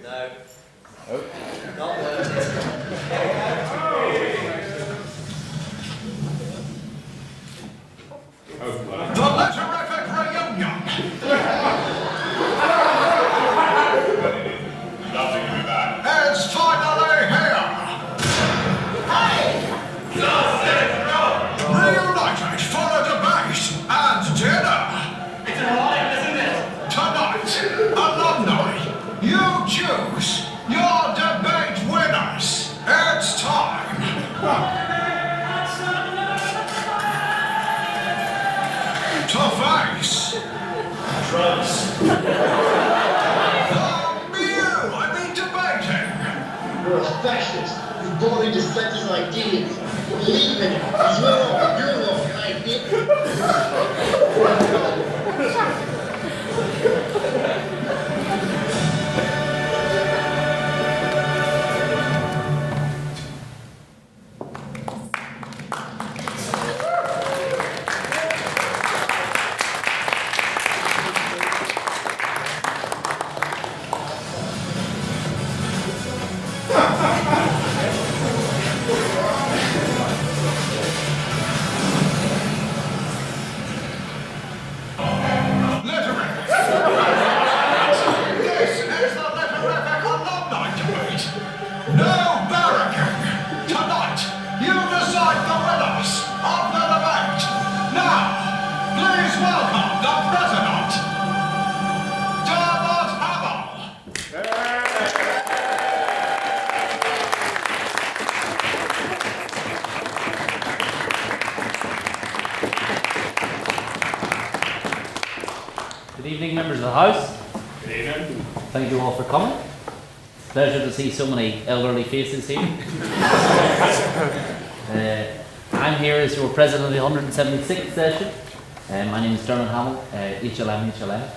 No. Oh. Not working. The Literific Reunion! Lovely to be back. It's finally here! Hey! Reunited for a debate and dinner! It's alive, isn't it? Tonight, alumni, you choose your debate winners. It's time! To face Drugs. the debating. You're a fascist. You're born into such his ideas. Believe in it. He's you're wrong, I This is the Literific alumni debate. No barracking. Tonight, you decide the winners of the debate. Now, please welcome the president, Dermot Hamill. Good evening, members of the House. Good evening. Thank you all for coming. Pleasure to see so many elderly faces here. I'm here as your president of the 176th session. My name is Dermot Hamill, HLM.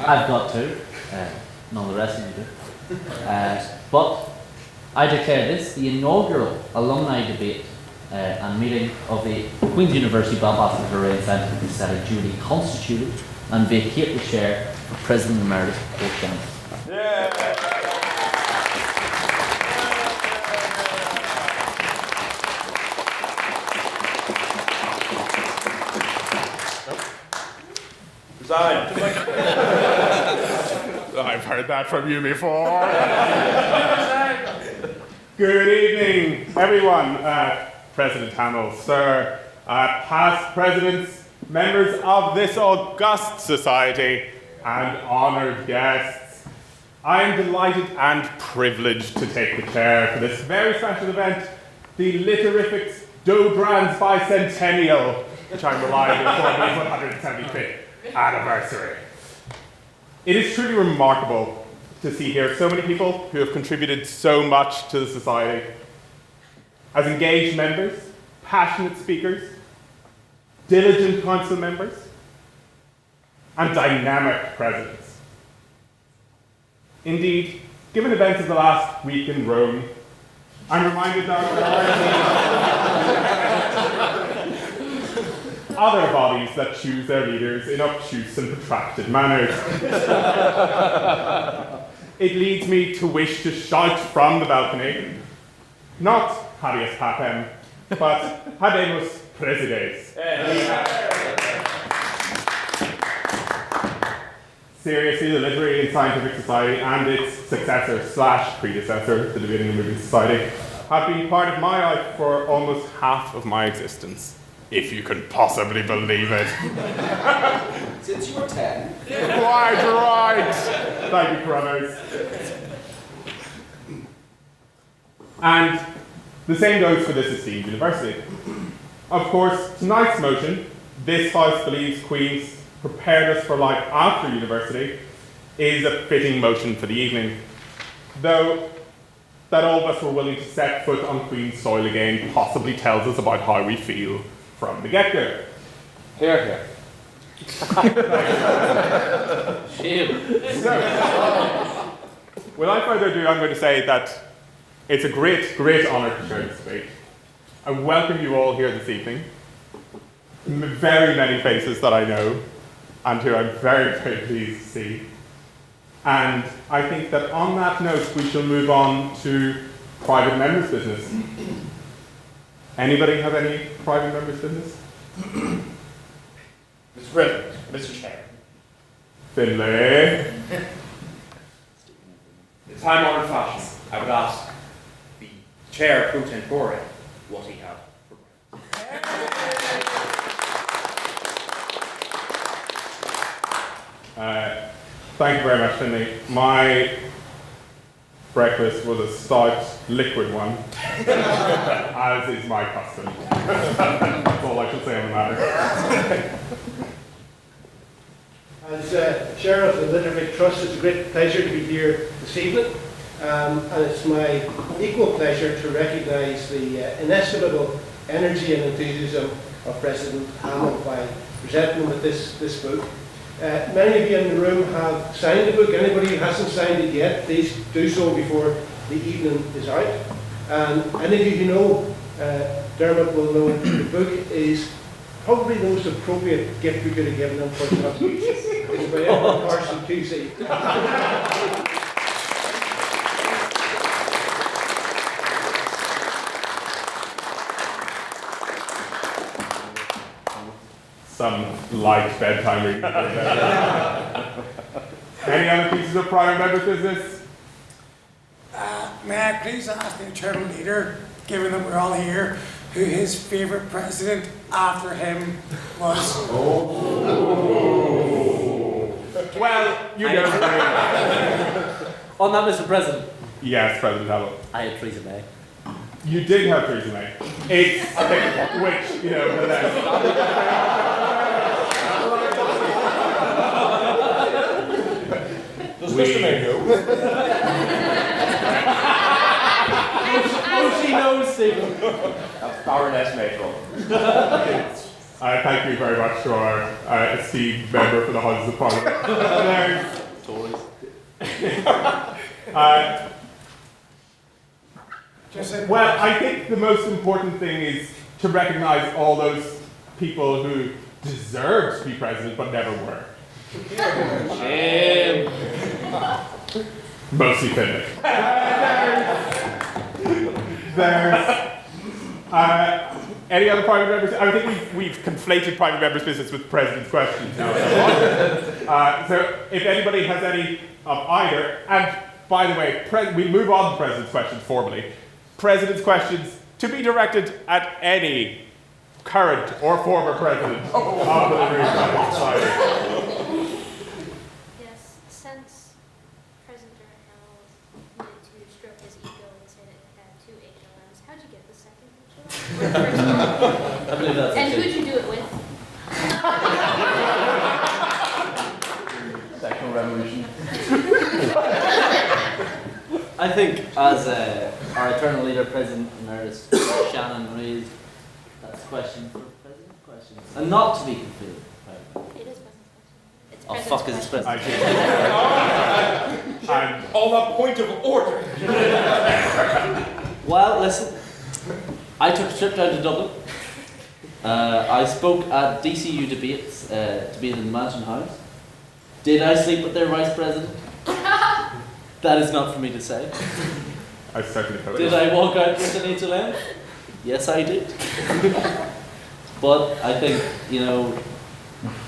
I've got two, none of the rest of you do. But I declare this the inaugural alumni debate and meeting of the Queen's University Belfast Literary Scientific Society duly constituted and vacate the chair of President Emeritus Olcan. Resign. I've heard that from you before. Good evening, everyone. President Hamill, sir, past presidents, members of this august society, and honoured guests. I am delighted and privileged to take the chair for this very special event, the Literific's Dobrand's Bicentennial, which I'm reliably informed is 175th anniversary. It is truly remarkable to see here so many people who have contributed so much to the society as engaged members, passionate speakers, diligent council members, and dynamic presidents. Indeed, given events of the last week in Rome, I'm reminded that there are other bodies that choose their leaders in obtuse and protracted manners. It leads me to wish to shout from the balcony, not habeas papem, but habemus presides. Seriously, the Literary and Scientific Society and its successor / predecessor, the Debating and Moving Society, have been part of my life for almost half of my existence, if you can possibly believe it. Since you were 10. Quite right. Thank you, brothers. And the same goes for this esteemed university. Of course, tonight's motion, this House believes Queen's prepared us for life after university, is a fitting motion for the evening. Though that all of us were willing to set foot on Queen's soil again possibly tells us about how we feel from the get-go. Here, here. Shame. So, without further ado, I'm going to say that it's a great, great honour to share this debate. I welcome you all here this evening. Very many faces that I know, and who I'm very, very pleased to see. And I think that on that note, we shall move on to private members' business. Anybody have any private members' business? Mr. President, Mr. Chair. Finlay. In time-honored fashion, I would ask the Chair pro tempore what he had for breakfast. Thank you very much, Finlay. My breakfast was a stout, liquid one, as is my custom. That's all I should say on the matter. As Chair of the Literific Trust, it's a great pleasure to be here this evening, and it's my equal pleasure to recognise the inestimable energy and enthusiasm of President Hamill by presenting him with this book. Many of you in the room have signed the book. Anybody who hasn't signed it yet, please do so before the evening is out. And any of you who know Dermot will know the book is probably the most appropriate gift we could have given him for contribution. It's by Edward Carson QC. Some light bedtime reading. Any other pieces of private members' business? May I please ask the eternal leader, given that we're all here, who his favourite president after him was? Well, you know. On that, Mr. President, Yes, President Hamill. I had Theresa May. You did have Theresa May. It's which, you know, Does Mr. May know? Oh, she knows, Stephen. Baroness Mayfield. thank you very much to our esteemed member for the Houses of Parliament. Well, I think the most important thing is to recognise all those people who deserved to be president but never were. Mostly Finlay. There's any other private members? I think we've conflated private members' business with president's questions now. So if anybody has any of either, and by the way, we move on to president's questions formally. President's questions to be directed at any current or former president of the Literific Society. Yes, since President Hamill needed to stroke his ego and say that he had 2 HLMs, how'd you get the second HLM? I believe that's And okay. who'd you do it with? Sexual revolution. I think, as our eternal leader, President Emeritus Shannon raised, that's a question for President's questions. And not to be confused. It is President's question. It's Oh, President's fuck, is this question. President? And On a point of order. Well, listen, I took a trip down to Dublin. I spoke at DCU debates to be in the Mansion House. Did I sleep with their Vice President? That is not for me to say. I certainly hope. Did I walk out with an HLM? Yes, I did. But I think, you know,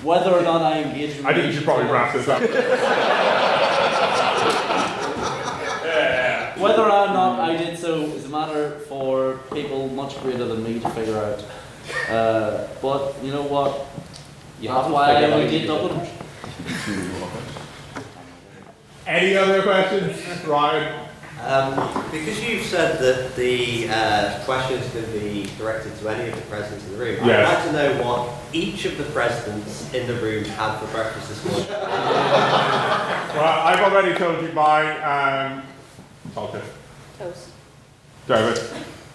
whether or not I engage in... I think you should probably wrap this up. Whether or not I did so is a matter for people much greater than me to figure out. But you know what? That's why we did Dublin. Any other questions? Ryan? Because you've said that the questions can be directed to any of the presidents in the room, Yes. I'd like to know what each of the presidents in the room had for breakfast this morning. Well, I've already told you mine. Tailte. Toast. Dermot.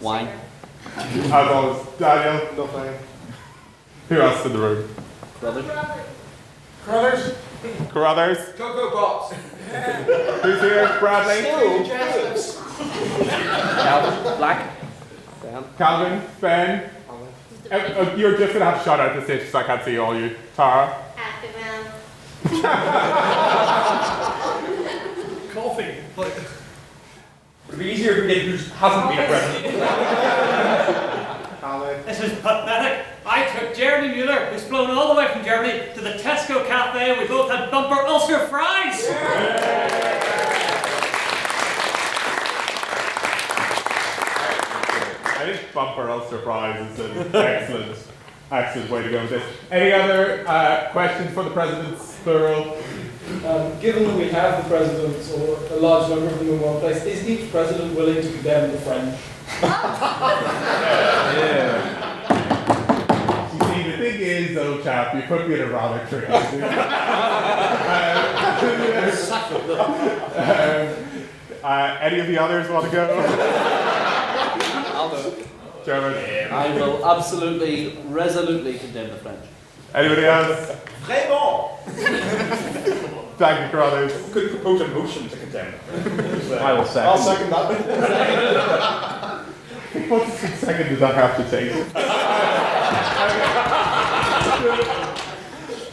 Wine. As always, Daniel. Nothing. Who else in the room? Brother. Brothers, Carruthers. Cocoa Pops. Who's here? Bradley. Calvin. Black. Calvin. Ben. You're just going to have to shout out the stage because I can't see all you. Tara. Happy man. It'd be easier if we did who hasn't been a president. This is pathetic. I took Jeremy Mueller, who's flown all the way from Germany, to the Tesco cafe, and we both had bumper Ulster fries. I think bumper Ulster fries is an excellent way to go with this. Any other questions for the president's plural? Given that we have the presidents, or a large number of them in one place, is each president willing to condemn the French? Yeah. You see, the thing is, old chap, you put me in a rather tricky any of the others want to go? I'll go. Dermot? I will absolutely, resolutely condemn the French. Anybody else? Très bon. Thank you, Carruthers. Could propose a motion to condemn. I will second. I'll second that. What second does that have to take?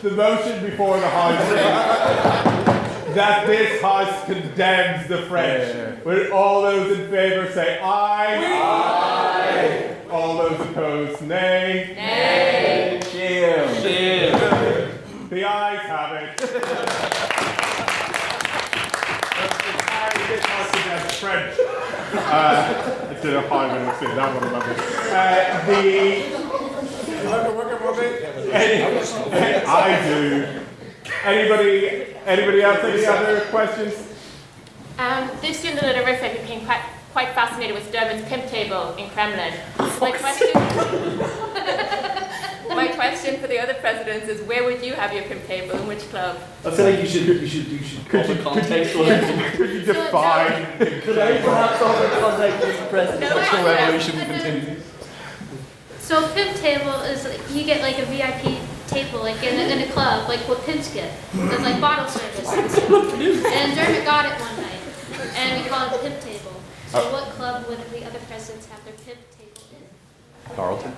The motion before the House that this House condemns the French. Will all those in favour say aye? Aye. All those opposed, nay? Nay. Cheer. The ayes have it. This House condemns French. It's in a 5 minute thing, that one remember. I do. Anybody else? Any other questions? This student in the Literific became quite fascinated with Dermot's pimp table in Kremlin. My question for the other presidents is, where would you have your pimp table? In which club? I feel like you should offer context for it. Could you define? Could I perhaps offer context for the president? No, Revolution continues. So pimp table is you get like a VIP table, like in a club, like what pimps get. It's like bottle service. And Dermot got it one night, and we call it pimp table. So what club would the other presidents have their pimp table in? Carlton.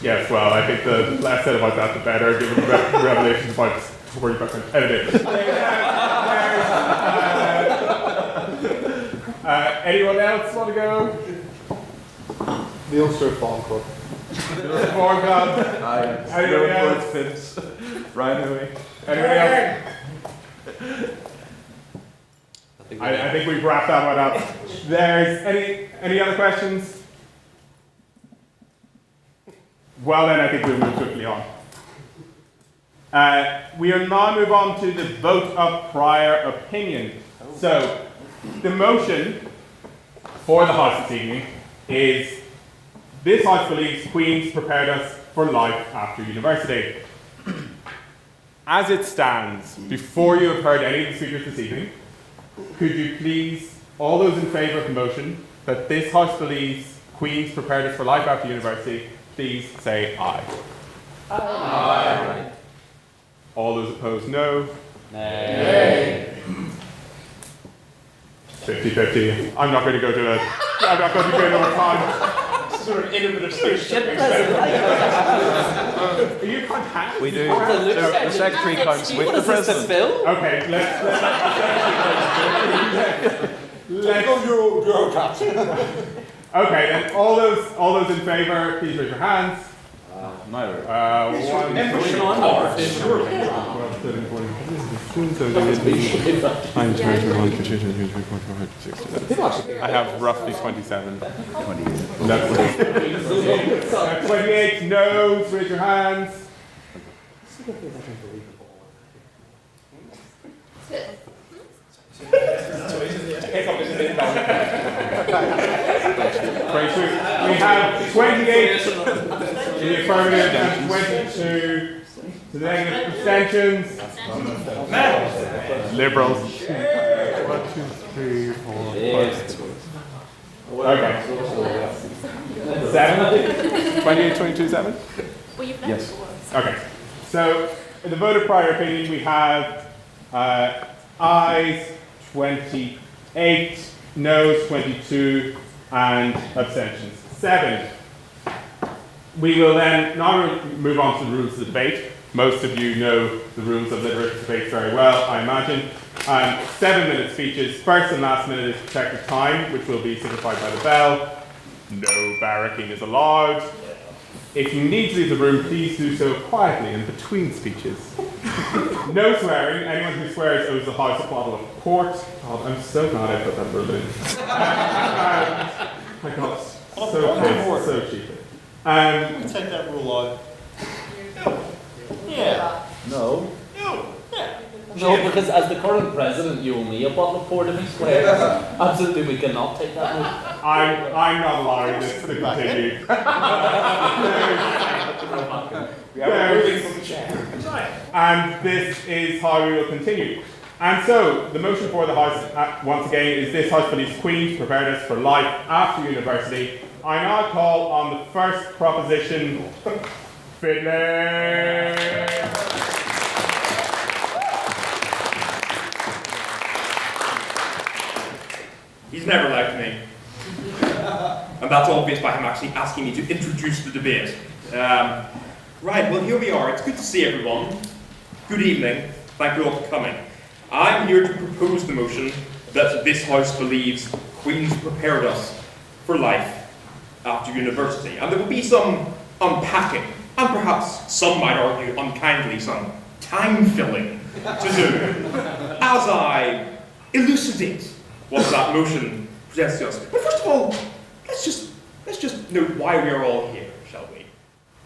Yes, well, I think the less said about that, the better, given the revelations about story background. Anyway. Anyone else want to go? The Ulster Farm Club. The Ulster Farm Club. Anybody else? Ryan Huey. Anybody else? I think we've wrapped that one up. There's any other questions? Well then, I think we'll move swiftly on. We will now move on to the vote of prior opinion. So, the motion for the House this evening is, this House believes Queen's prepared us for life after university. As it stands, before you have heard any of the speakers this evening, could you please, all those in favour of the motion, that this House believes Queen's prepared us for life after university, please say aye. Aye. All those opposed, no. Nay. 50-50. I'm not going to go to another time. Sort of innovative solution. You can't have. We do. The secretary counts with the president. Okay, let's go Eurocrats. Okay, then all those in favour, please raise your hands. Neither. I have roughly 27. 28 noes, raise your hands. We have 28 in the affirmative and 22 to the negative abstentions. Liberals. 1, 2, 3, 4, 5. Okay. 7? 28, 22, 7? Yes. Okay. So, in the vote of prior opinion, we have ayes 28, noes 22, and abstentions 7. We will then now move on to the rules of the debate. Most of you know the rules of Literific debate very well, I imagine. 7-minute speeches. First and last minute is protected time, which will be signified by the bell. No barracking is allowed. If you need to leave the room, please do so quietly in between speeches. No swearing. Anyone who swears owes the house a bottle of port. God, I'm so glad I put that rule in. My God, so cheap. Take that rule out. Yeah. No. Yeah. No, because as the current president, you owe me a bottle of port if he swears. Absolutely, we cannot take that route. I'm not allowing this to continue. And this is how we will continue. And so, the motion for the House, once again, is this House believes Queen's preparedness for life after university. I now call on the first proposition, Finlay. He's never liked me. And that's obvious by him actually asking me to introduce the debate. Right, well here we are. It's good to see everyone. Good evening. Thank you all for coming. I'm here to propose the motion that this House believes Queen's prepared us for life after university. And there will be some unpacking, and perhaps some might argue unkindly some time filling to do as I elucidate what that motion presents to us. But first of all, let's just note why we are all here, shall we?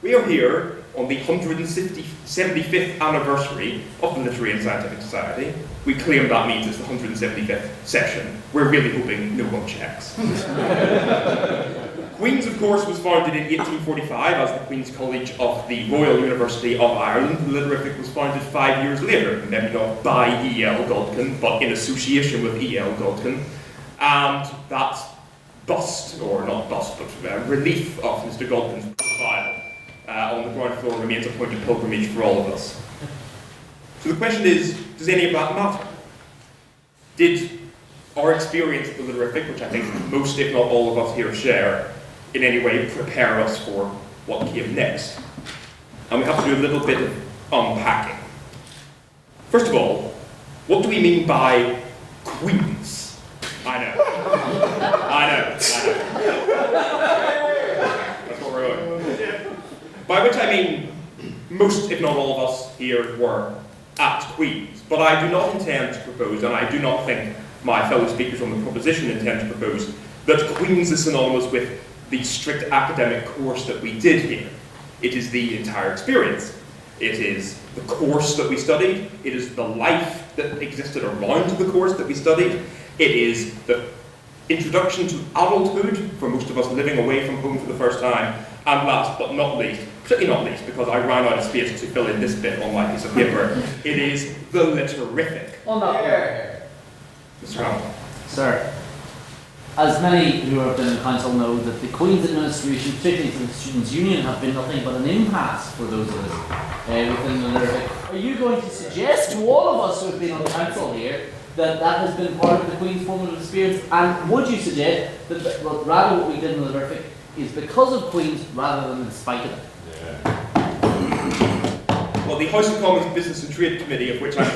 We are here on the 175th anniversary of the Literary and Scientific Society. We claim that means it's the 175th session. We're really hoping no one checks. Queen's, of course, was founded in 1845 as the Queen's College of the Royal University of Ireland. The Literific was founded 5 years later, maybe not by E.L. Godkin, but in association with E.L. Godkin. And that bust, or not bust, but relief of Mr. Godkin's profile on the ground floor remains a point of pilgrimage for all of us. So the question is, does any of that matter? Did our experience at the Literific, which I think most, if not all of us here share, in any way prepare us for what came next? And we have to do a little bit of unpacking. First of all, what do we mean by Queens? I know. That's what we're going. By which I mean, most, if not all of us here were at Queen's. But I do not intend to propose, and I do not think my fellow speakers on the proposition intend to propose, that Queen's is synonymous with the strict academic course that we did here. It is the entire experience. It is the course that we studied. It is the life that existed around the course that we studied. It is the introduction to adulthood for most of us living away from home for the first time. And last but not least, certainly not least, because I ran out of space to fill in this bit on my piece of paper, it is the Literific. On that Mr. Hamill. Sir, as many who have been in council know that the Queen's administration, particularly to the Students' Union, have been nothing but an impasse for those of us within the Literific. Are you going to suggest to all of us who have been on council here that that has been part of the Queen's formative experience? And would you suggest that rather what we did in the Literific is because of Queen's rather than in spite of it? Well, the House of Commons Business and Trade Committee, of which I'm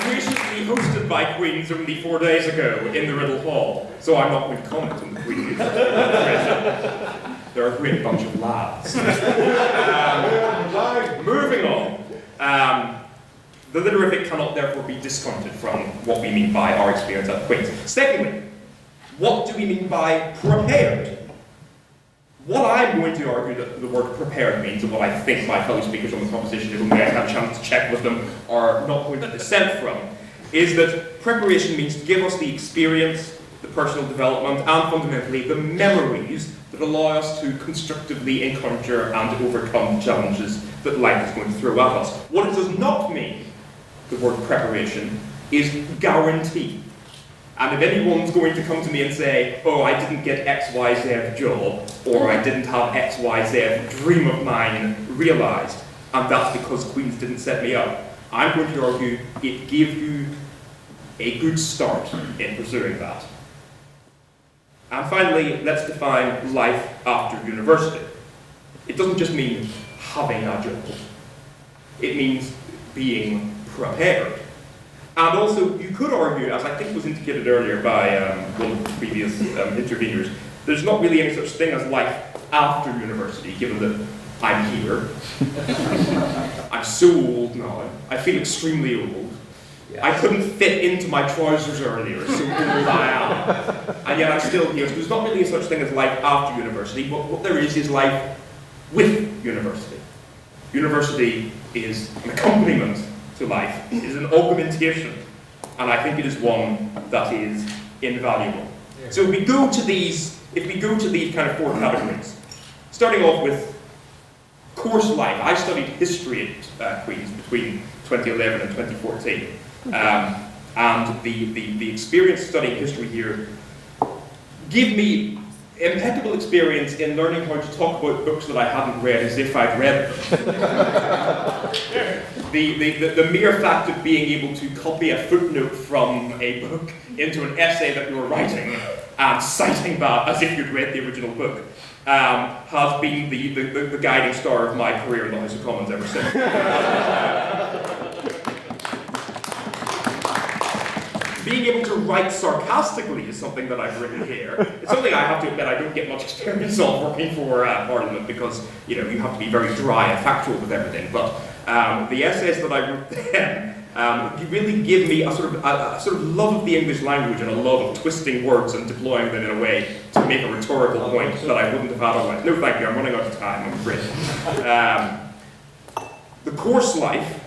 graciously hosted by Queen's only 4 days ago in the Riddle Hall, so I'm not going to comment on the Queen's administration. They're a great bunch of lads. Moving on. The Literific cannot therefore be discounted from what we mean by our experience at Queen's. Secondly, what do we mean by prepared? What I'm going to argue that the word prepared means, and what I think my fellow speakers on the proposition, whom I had a chance to check with them, are not going to dissent from, is that preparation means to give us the experience, the personal development, and fundamentally the memories that allow us to constructively encounter and overcome challenges that life is going to throw at us. What it does not mean, the word preparation, is guarantee. And if anyone's going to come to me and say, oh, I didn't get XYZ job, or I didn't have XYZ dream of mine realised, and that's because Queen's didn't set me up, I'm going to argue it gave you a good start in pursuing that. And finally, let's define life after university. It doesn't just mean having a job. It means being prepared. And also, you could argue, as I think was indicated earlier by one of the previous interveners, there's not really any such thing as life after university, given that I'm here. I'm so old now. I feel extremely old. I couldn't fit into my trousers earlier, so old I am. And yet I'm still here. So there's not really such thing as life after university, but what there is life with university. University is an accompaniment to life. It is an augmentation. And I think it is one that is invaluable. So if we go to these kind of 4 categories, starting off with course life. I studied history at Queen's between 2011 and 2014. And the experience studying history here gave me impeccable experience in learning how to talk about books that I hadn't read as if I'd read them. The mere fact of being able to copy a footnote from a book into an essay that you were writing and citing that as if you'd read the original book has been the guiding star of my career in the House of Commons ever since. Being able to write sarcastically is something that I've written here. It's something I have to admit I don't get much experience of working for Parliament because you have to be very dry and factual with everything. But the essays that I wrote then really give me a sort of love of the English language and a love of twisting words and deploying them in a way to make a rhetorical point that I wouldn't have had otherwise. No, thank you. I'm running out of time. I'm afraid. The course life,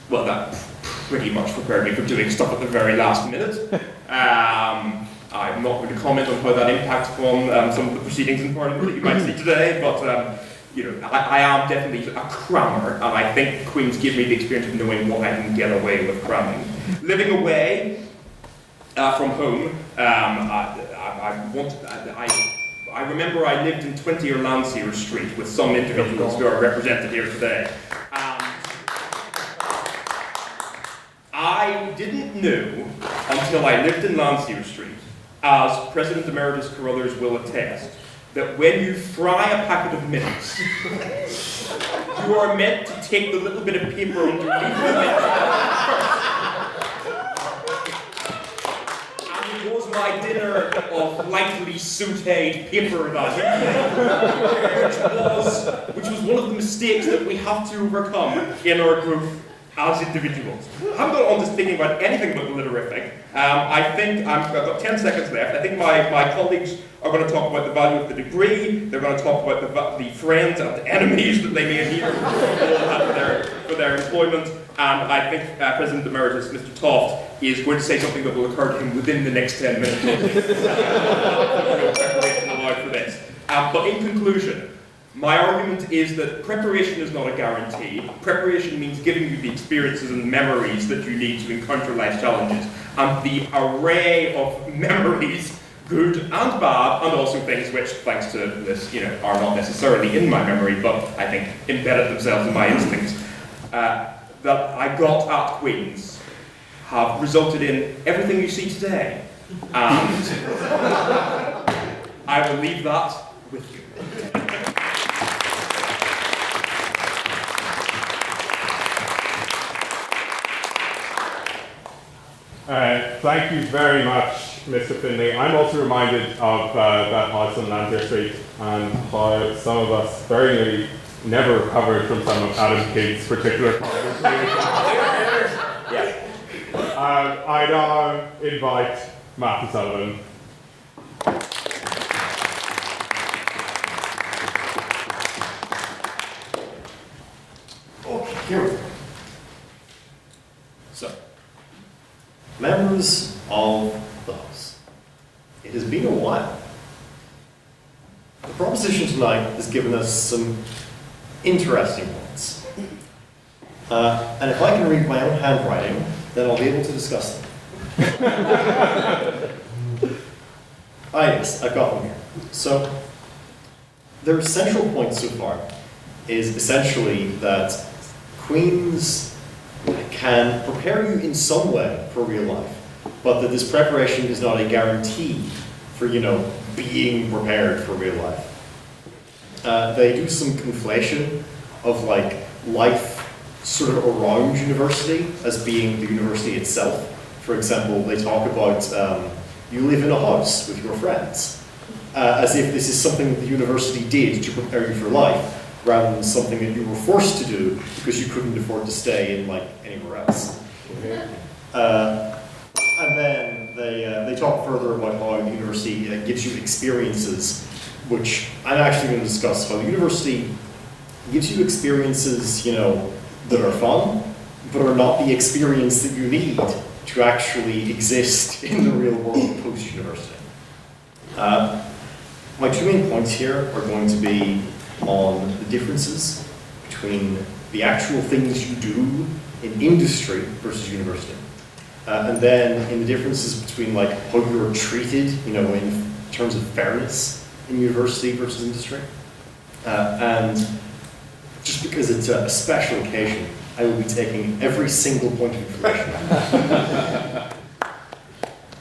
well, that pretty much prepared me for doing stuff at the very last minute. I'm not going to comment on how that impacts upon some of the proceedings in Parliament that you might see today, but I am definitely a crammer, and I think Queen's give me the experience of knowing what I can get away with cramming. Living away from home, I remember I lived in 20 Landseer Street with some individuals who are represented here today. I didn't know until I lived in Landseer Street, as President Emeritus Cllr will attest, that when you fry a packet of mints, you are meant to take the little bit of paper underneath the mint. And it was my dinner of lightly sautéed paper that evening, which was one of the mistakes that we have to overcome in our growth as individuals. I haven't got on to thinking about anything about the Literific. I think I've got 10 seconds left. I think my colleagues are going to talk about the value of the degree. They're going to talk about the friends and the enemies that they may need for their employment. And I think President Emeritus, Mr. Toft, is going to say something that will occur to him within the next 10 minutes. Preparation allowed for this. But in conclusion, my argument is that preparation is not a guarantee. Preparation means giving you the experiences and memories that you need to encounter life's challenges. And the array of memories, good and bad, and also things which, thanks to this, are not necessarily in my memory, but I think embedded themselves in my instincts, that I got at Queen's have resulted in everything you see today. And I will leave that with you. Thank you very much, Mr. Finlay. I'm also reminded of that house on Landseer Street and how some of us very nearly never recovered from some of Adam Kidd's particular comments. I now invite Matthew Sullivan. Okay, here we go. So, members of the House, it has been a while. The proposition tonight has given us some interesting ones. And if I can read my own handwriting, then I'll be able to discuss them. Yes, I've got them here. So, their central point so far is essentially that Queen's can prepare you in some way for real life, but that this preparation is not a guarantee for, being prepared for real life. They do some conflation of life sort of around university as being the university itself. For example, they talk about you live in a house with your friends, as if this is something that the university did to prepare you for life, rather than something that you were forced to do because you couldn't afford to stay in like anywhere else. And then they talk further about how the university gives you experiences, which I'm actually going to discuss. How the university gives you experiences, you know, that are fun, but are not the experience that you need to actually exist in the real world post-university. My two main points here are going to be on the differences between the actual things you do in industry versus university. And then in the differences between like how you're treated, you know, in terms of fairness in university versus industry. And just because it's a special occasion, I will be taking every single point of information.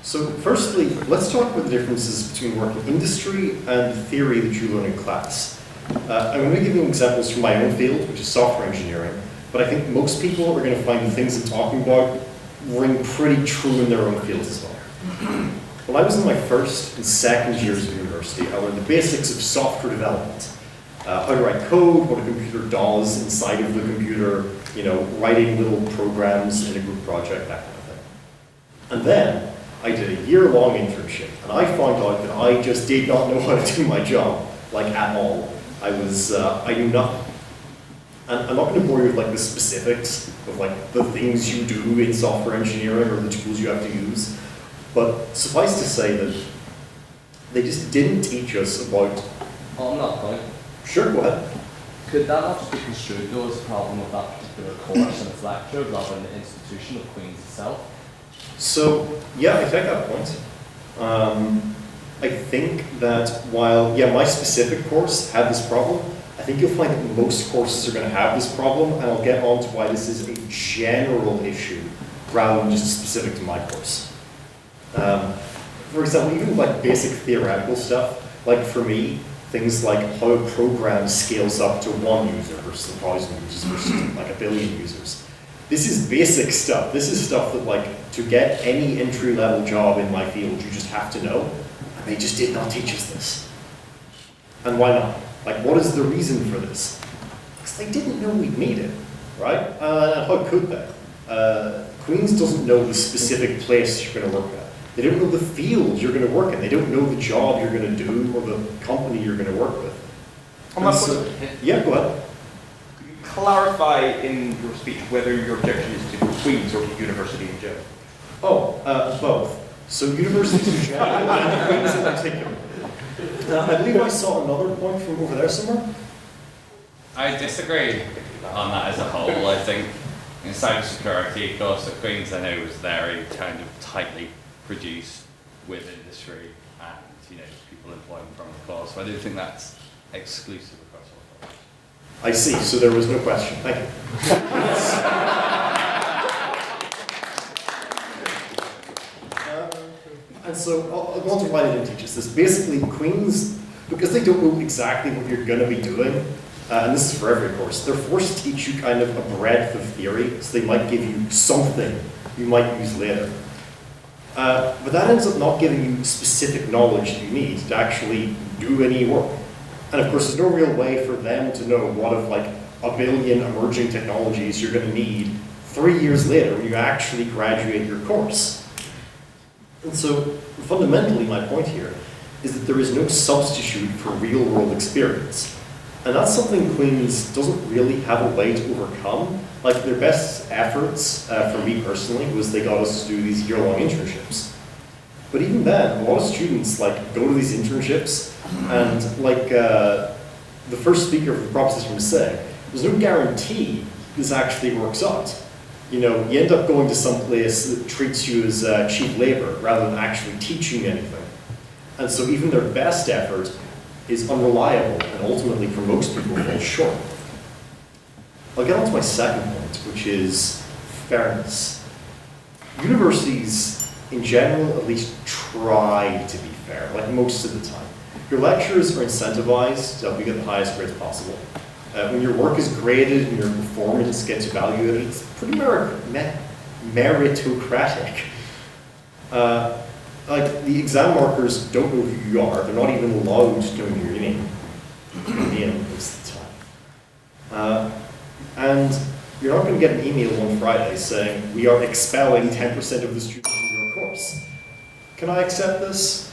So firstly, let's talk about the differences between work in industry and the theory that you learn in class. I'm going to be giving examples from my own field, which is software engineering, but I think most people are going to find the things I'm talking about ring pretty true in their own fields as well. When I was in my first and second years of university, I learned the basics of software development. How to write code, what a computer does inside of the computer, you know, writing little programs in a group project, that kind of thing. And then I did a year-long internship, and I found out that I just did not know how to do my job, like at all. I knew nothing. And I'm not going to bore you with like the specifics of like the things you do in software engineering or the tools you have to use, but suffice to say that they just didn't teach us about. On that point. Sure, go ahead. Could that not just be construed though as a problem with that particular course and its lecture rather than the institution of Queen's itself? So, yeah, I take that point. I think that while, yeah, my specific course had this problem, I think you'll find that most courses are going to have this problem, and I'll get on to why this is a general issue rather than just specific to my course. For example, even like basic theoretical stuff, like for me, things like how a program scales up to 1 user versus 1,000 users versus like 1 billion users. This is basic stuff. This is stuff that like to get any entry-level job in my field, you just have to know. And they just did not teach us this. And why not? Like, what is the reason for this? Because they didn't know we'd need it, right? How could they? Queen's doesn't know the specific place you're going to work at. They don't know the field you're going to work in. They don't know the job you're going to do or the company you're going to work with. Yeah, go ahead. Could you clarify in your speech whether your objection is to Queen's or to university in general? Oh, both. So universities in general and Queen's in particular. I believe I saw another point from over there somewhere. I disagree on that as a whole. I think in cybersecurity, Goss at Queen's, I know, was very kind of tightly produced with industry and, you know, people employing from the course. So I do think that's exclusive across all courses. I see. So there was no question. Thank you. And so I'll go on to why they didn't teach us this. Basically, Queen's, because they don't know exactly what you're going to be doing, and this is for every course, they're forced to teach you kind of a breadth of theory, so they might give you something you might use later. But that ends up not giving you specific knowledge that you need to actually do any work. And of course, there's no real way for them to know what of like 1 billion emerging technologies you're going to need 3 years later when you actually graduate your course. And so, fundamentally, my point here is that there is no substitute for real-world experience. And that's something Queen's doesn't really have a way to overcome. Like, their best efforts, for me personally, was they got us to do these year-long internships. But even then, a lot of students, like, go to these internships, and like the first speaker of the proposition was saying, there's no guarantee this actually works out. You know, you end up going to some place that treats you as cheap labor rather than actually teaching anything. And so even their best effort is unreliable and ultimately for most people falls short. I'll get on to my second point, which is fairness. Universities, in general, at least try to be fair, like most of the time. Your lecturers are incentivized to help you get the highest grades possible. When your work is graded and your performance gets evaluated, it's pretty meritocratic. Like, the exam markers don't know who you are. They're not even allowed to know your name. Most of the time. And you're not going to get an email one Friday saying, we are expelling 10% of the students from your course. Can I accept this?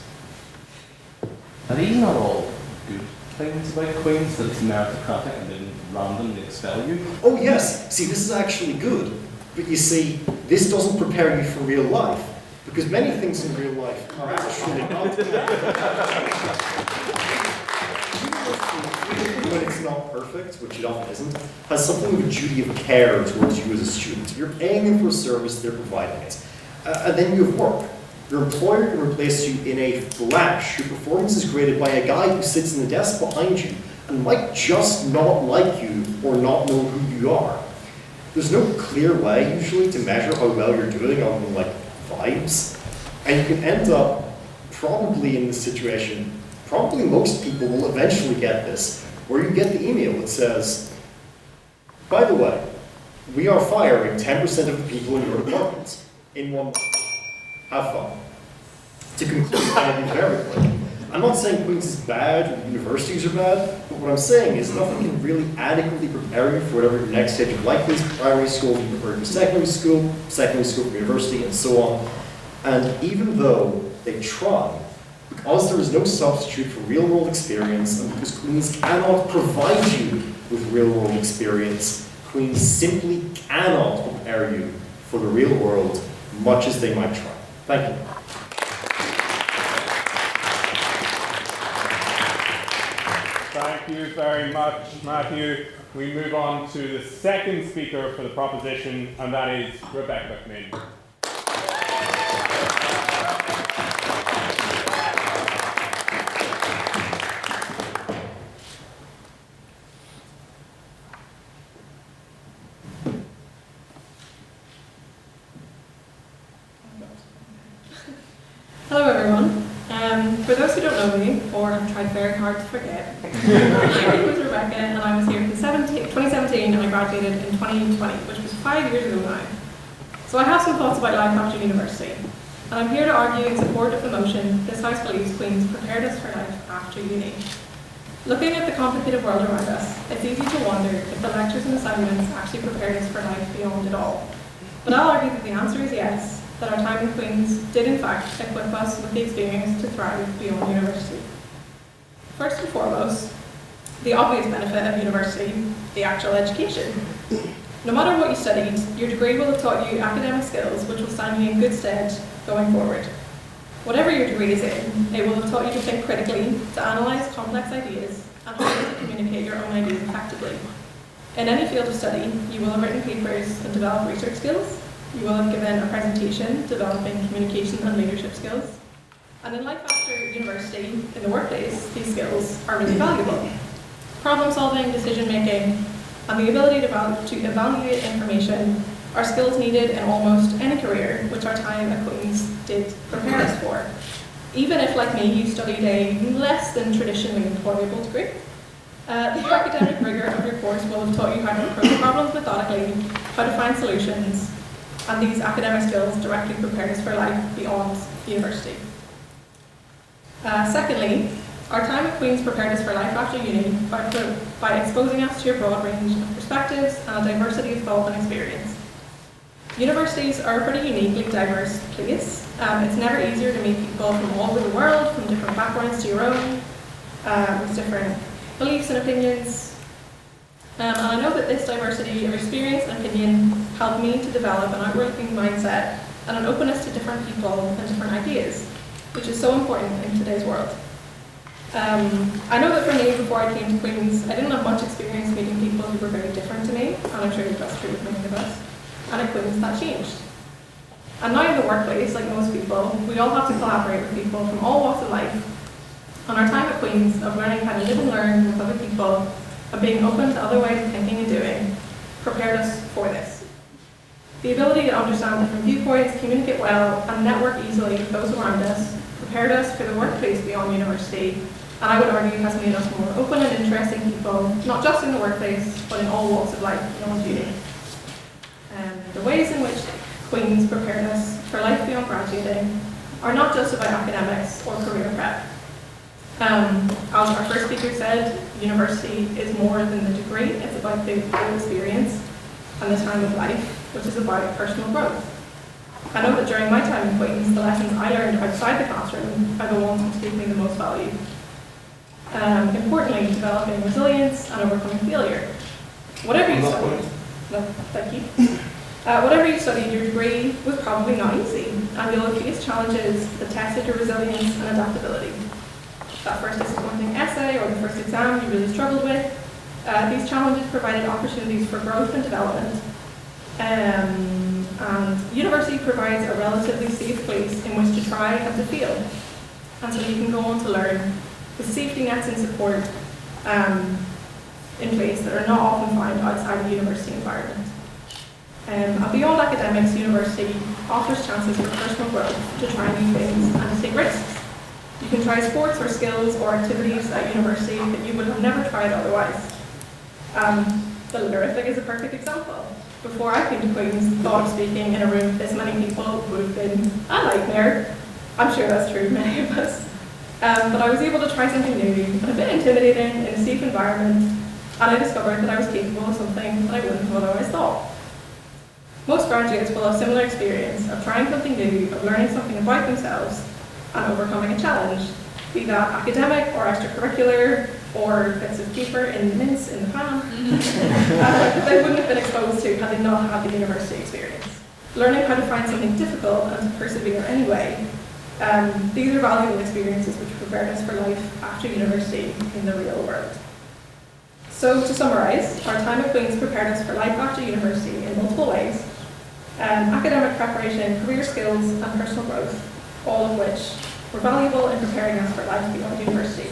Are these not all good things about Queen's, that it's meritocratic and didn't randomly expel you? Oh yes, see, this is actually good. But you see, this doesn't prepare you for real life. Because many things in real life are actually not when it's not perfect, which it often isn't, has something of a duty of care towards you as a student. You're paying them for a service, they're providing it. And then you have work. Your employer can replace you in a flash. Your performance is graded by a guy who sits in the desk behind you and might just not like you or not know who you are. There's no clear way, usually, to measure how well you're doing other than, like, vibes. And you can end up probably in this situation, probably most people will eventually get this, where you get the email that says, by the way, we are firing 10% of the people in your department in 1 month. Have fun. To conclude, very quick, I'm not saying Queen's is bad or universities are bad, but what I'm saying is nothing can really adequately prepare you for whatever your next stage of life is. Primary school, you prepare for secondary school for university, and so on. And even though they try, because there is no substitute for real-world experience, and because Queen's cannot provide you with real-world experience, Queen's simply cannot prepare you for the real world, much as they might try. Thank you. Thank you very much, Matthew. We move on to the second speaker for the proposition, and that is Rebecca McMinn. Hello everyone. For those who don't know me, or have tried very hard to forget, my name was Rebecca and I was here in 2017 and I graduated in 2020, which was 5 years ago now. So I have some thoughts about life after university. And I'm here to argue in support of the motion this House believes Queen's prepared us for life after uni. Looking at the complicated world around us, it's easy to wonder if the lectures and assignments actually prepared us for life beyond it all. But I'll argue that the answer is yes, that our time in Queen's did in fact equip us with the experience to thrive beyond university. First and foremost, the obvious benefit of university, the actual education. No matter what you studied, your degree will have taught you academic skills which will stand you in good stead going forward. Whatever your degree is in, it will have taught you to think critically, to analyse complex ideas, and how to communicate your own ideas effectively. In any field of study, you will have written papers and developed research skills. You will have given a presentation developing communication and leadership skills. And in life after university, in the workplace, these skills are really valuable. Problem solving, decision making, and the ability to evaluate information are skills needed in almost any career, which our time at Queen's did prepare us for. Even if, like me, you studied a less than traditionally employable degree, the academic rigor of your course will have taught you how to approach problems methodically, how to find solutions, and these academic skills directly prepare us for life beyond university. Secondly, our time at Queen's prepared us for life after uni by exposing us to a broad range of perspectives and a diversity of thought and experience. Universities are a pretty uniquely diverse place. It's never easier to meet people from all over the world, from different backgrounds to your own, with different beliefs and opinions. And I know that this diversity of experience and opinion helped me to develop an outward-looking mindset and an openness to different people and different ideas, which is so important in today's world. I know that for me, before I came to Queen's, I didn't have much experience meeting people who were very different to me, and I'm sure that's true with many of us. And at Queen's, that changed. And now in the workplace, like most people, we all have to collaborate with people from all walks of life. And our time at Queen's of learning how to live and learn with other people, of being open to other ways of thinking and doing, prepared us for this. The ability to understand different viewpoints, communicate well, and network easily with those around us prepared us for the workplace beyond university, and I would argue has made us more open and interesting people, not just in the workplace, but in all walks of life and all duty. The ways in which Queen's prepared us for life beyond graduating are not just about academics or career prep. As our first speaker said, university is more than the degree, it's about the whole experience and the time of life, which is about personal growth. I know that during my time in Queen's, the lessons I learned outside the classroom are the ones which gave me the most value. Importantly, developing resilience and overcoming failure. Whatever you studied, no, thank you. Whatever you studied, your degree was probably not easy, and you'll have faced challenges that tested your resilience and adaptability. That first disappointing essay or the first exam you really struggled with, these challenges provided opportunities for growth and development. And university provides a relatively safe place in which to try and to fail, and so you can go on to learn with safety nets and support in place that are not often found outside the university environment. And beyond academics, university offers chances for personal growth, to try new things and to take risks. You can try sports or skills or activities at university that you would have never tried otherwise. The Literific is a perfect example. Before I came to Queen's, the thought of speaking in a room with this many people would have been a nightmare. I'm sure that's true of many of us. But I was able to try something new and a bit intimidating in a safe environment, and I discovered that I was capable of something that I wouldn't have otherwise thought. Most graduates will have a similar experience of trying something new, of learning something about themselves, and overcoming a challenge, be that academic or extracurricular, or bits of paper in the mince in the pan, that they wouldn't have been exposed to had they not had the university experience. Learning how to find something difficult and to persevere anyway, these are valuable experiences which prepare us for life after university in the real world. So to summarise, our time at Queen's prepared us for life after university in multiple ways. Academic preparation, career skills and personal growth, all of which were valuable in preparing us for life beyond university.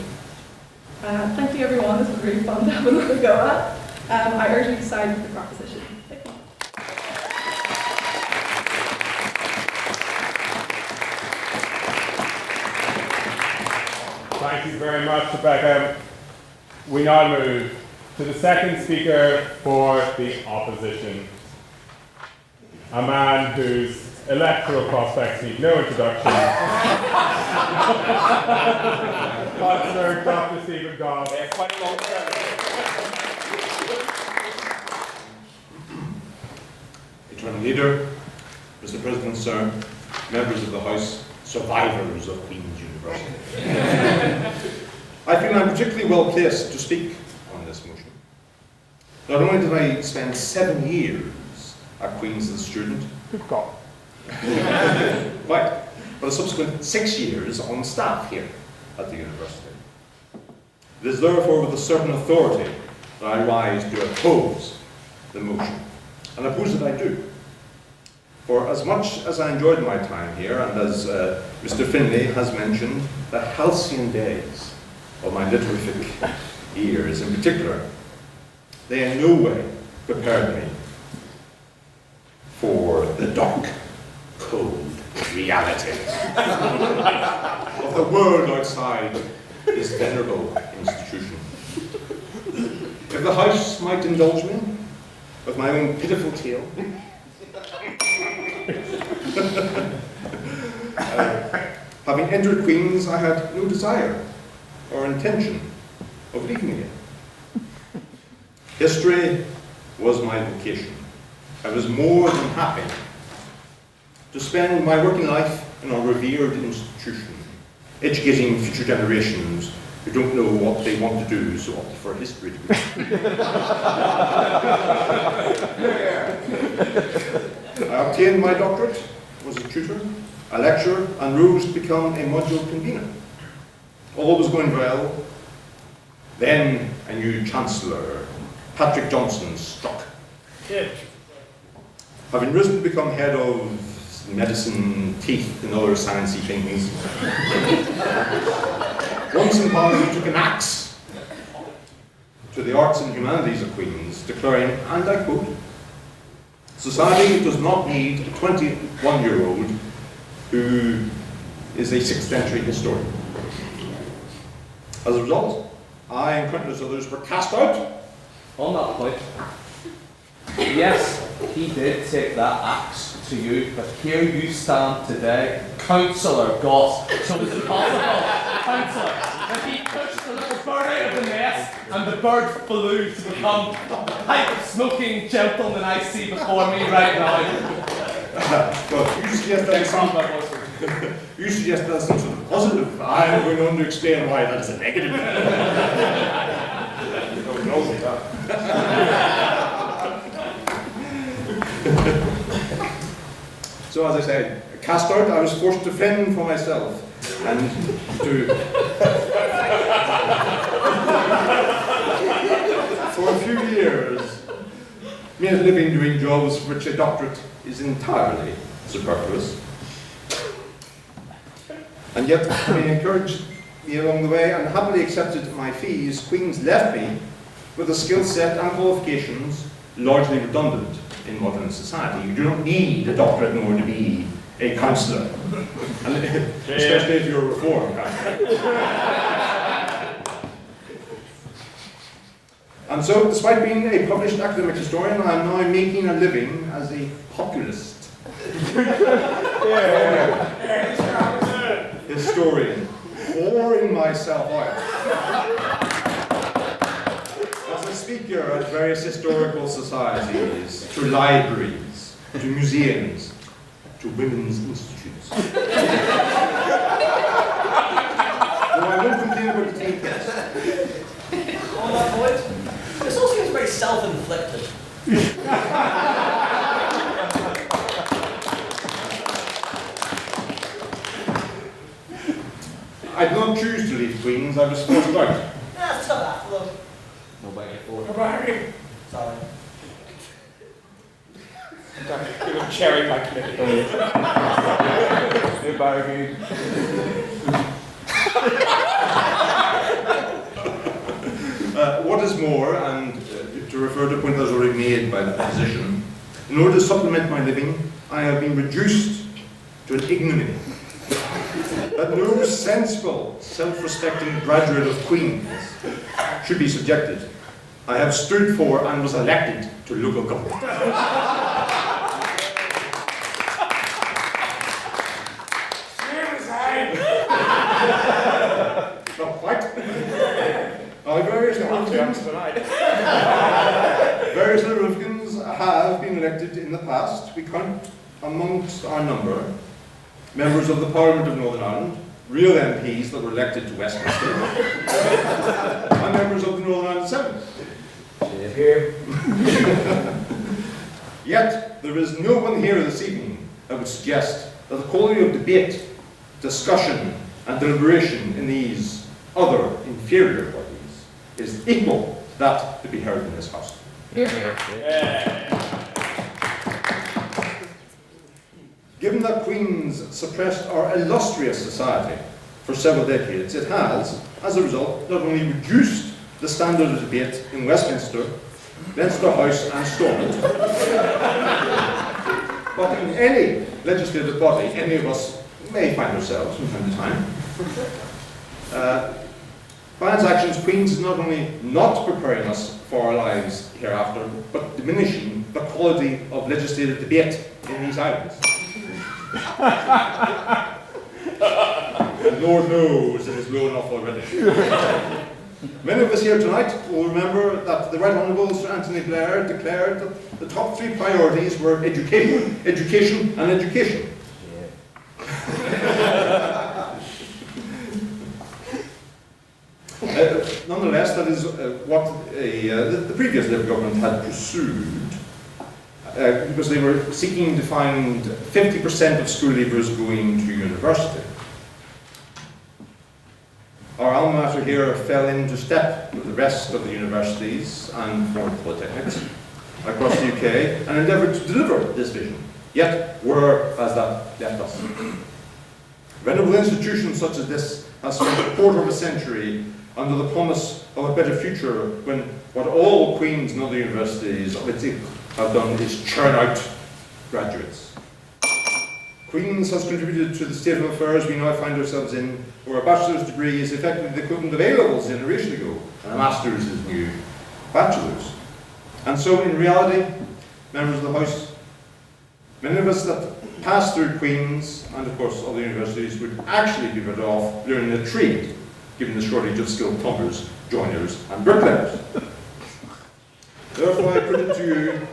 Thank you everyone, this was really fun to have a little go at. I urge you to side with the proposition. Thank you. Thank you very much, Rebecca. We now move to the second speaker for the opposition. A man whose electoral prospects need no introduction. Councillor Dr. Stephen Goss. Eternal Leader, Mr. President, sir, members of the House, survivors of Queen's University. I feel I'm particularly well placed to speak on this motion. Not only did I spend 7 years at Queen's as a student, good God, right, but a subsequent 6 years on staff here at the university. It is therefore with a certain authority that I rise to oppose the motion, and oppose it I do. For as much as I enjoyed my time here, and as Mr. Finlay has mentioned, the halcyon days of my Literific years in particular, they in no way prepared me for the dark, cold reality of the world outside this venerable institution. If the House might indulge me with my own pitiful tale, having entered Queen's, I had no desire or intention of leaving it. History was my vocation. I was more than happy to spend my working life in a revered institution, educating future generations who don't know what they want to do, so opt for a history degree. I obtained my doctorate, was a tutor, a lecturer, and rose to become a module convener. All was going well. Then a new Chancellor, Patrick Johnson, struck. Having risen to become head of medicine, teeth, and other sciencey things, once in power he took an axe to the arts and humanities of Queen's, declaring, and I quote, "Society does not need a 21-year-old who is a 6th century historian." As a result, I and countless others were cast out. On that point, yes, he did take that axe to you, but here you stand today, Councillor Goss. So is it possible, Councillor, that he pushed the little bird out of the nest and the bird flew to become the type of smoking gentleman I see before me right now? Well, you suggest that's some sort of positive. I'm going on to explain why that is a negative. So as I said, cast out, I was forced to fend for myself and to for a few years made a living doing jobs for which a doctorate is entirely superfluous. And yet, having encouraged me along the way and happily accepted my fees, Queen's left me with a skill set and qualifications largely redundant in modern society. You do not need a doctorate in order to be a councillor, especially if you're a reform councillor. And so, despite being a published academic historian, I am now making a living as a populist. Historian, pouring myself out as a speaker at various historical societies, to libraries, to museums, to women's institutes. Though I won't complain about the tea test. On that point, this all seems very self-inflicted. I did not choose to leave Queen's, I was forced out. Yeah, it's not that, look. Nobody. Sorry. Give him cherry my committee. Hey, Barry. What is more, and to refer to a point that was already made by the physician, in order to supplement my living, I have been reduced to an ignominy that no sensible, self-respecting graduate of Queen's should be subjected. I have stood for and was elected to local government. Not quite. Various Literificans have been elected in the past. We count amongst our number members of the Parliament of Northern Ireland, real MPs that were elected to Westminster, and members of the Northern Ireland Assembly. Yet, there is no one here this evening that would suggest that the quality of debate, discussion, and deliberation in these other inferior bodies is equal to that to be heard in this House. Given that Queen's suppressed our illustrious society for several decades, it has, as a result, not only reduced the standard of debate in Westminster, Leinster House and Stormont, but in any legislative body any of us may find ourselves from time to time. By its actions, Queen's is not only not preparing us for our lives hereafter, but diminishing the quality of legislative debate in these islands. And Lord knows it is low enough already. Many of us here tonight will remember that the Right Honourable Sir Anthony Cllr declared that the top three priorities were education, education, and education. Nonetheless, that is what the previous Labour government had pursued, because they were seeking to find 50% of school leavers going to university. Our alma mater here fell into step with the rest of the universities and foreign polytechnics across the UK and endeavoured to deliver this vision, yet were as that left us. Venerable institutions such as this have spent a quarter of a century under the promise of a better future, when what all Queen's and other universities of its ilk have done is churn out graduates. Queen's has contributed to the state of affairs we now find ourselves in, where a bachelor's degree is effectively the equivalent of A-levels a generation ago, and a master's is new bachelor's. And so, in reality, members of the House, many of us that pass through Queen's, and of course other universities, would actually be better off learning a trade, given the shortage of skilled plumbers, joiners, and bricklayers. Therefore, I put it to you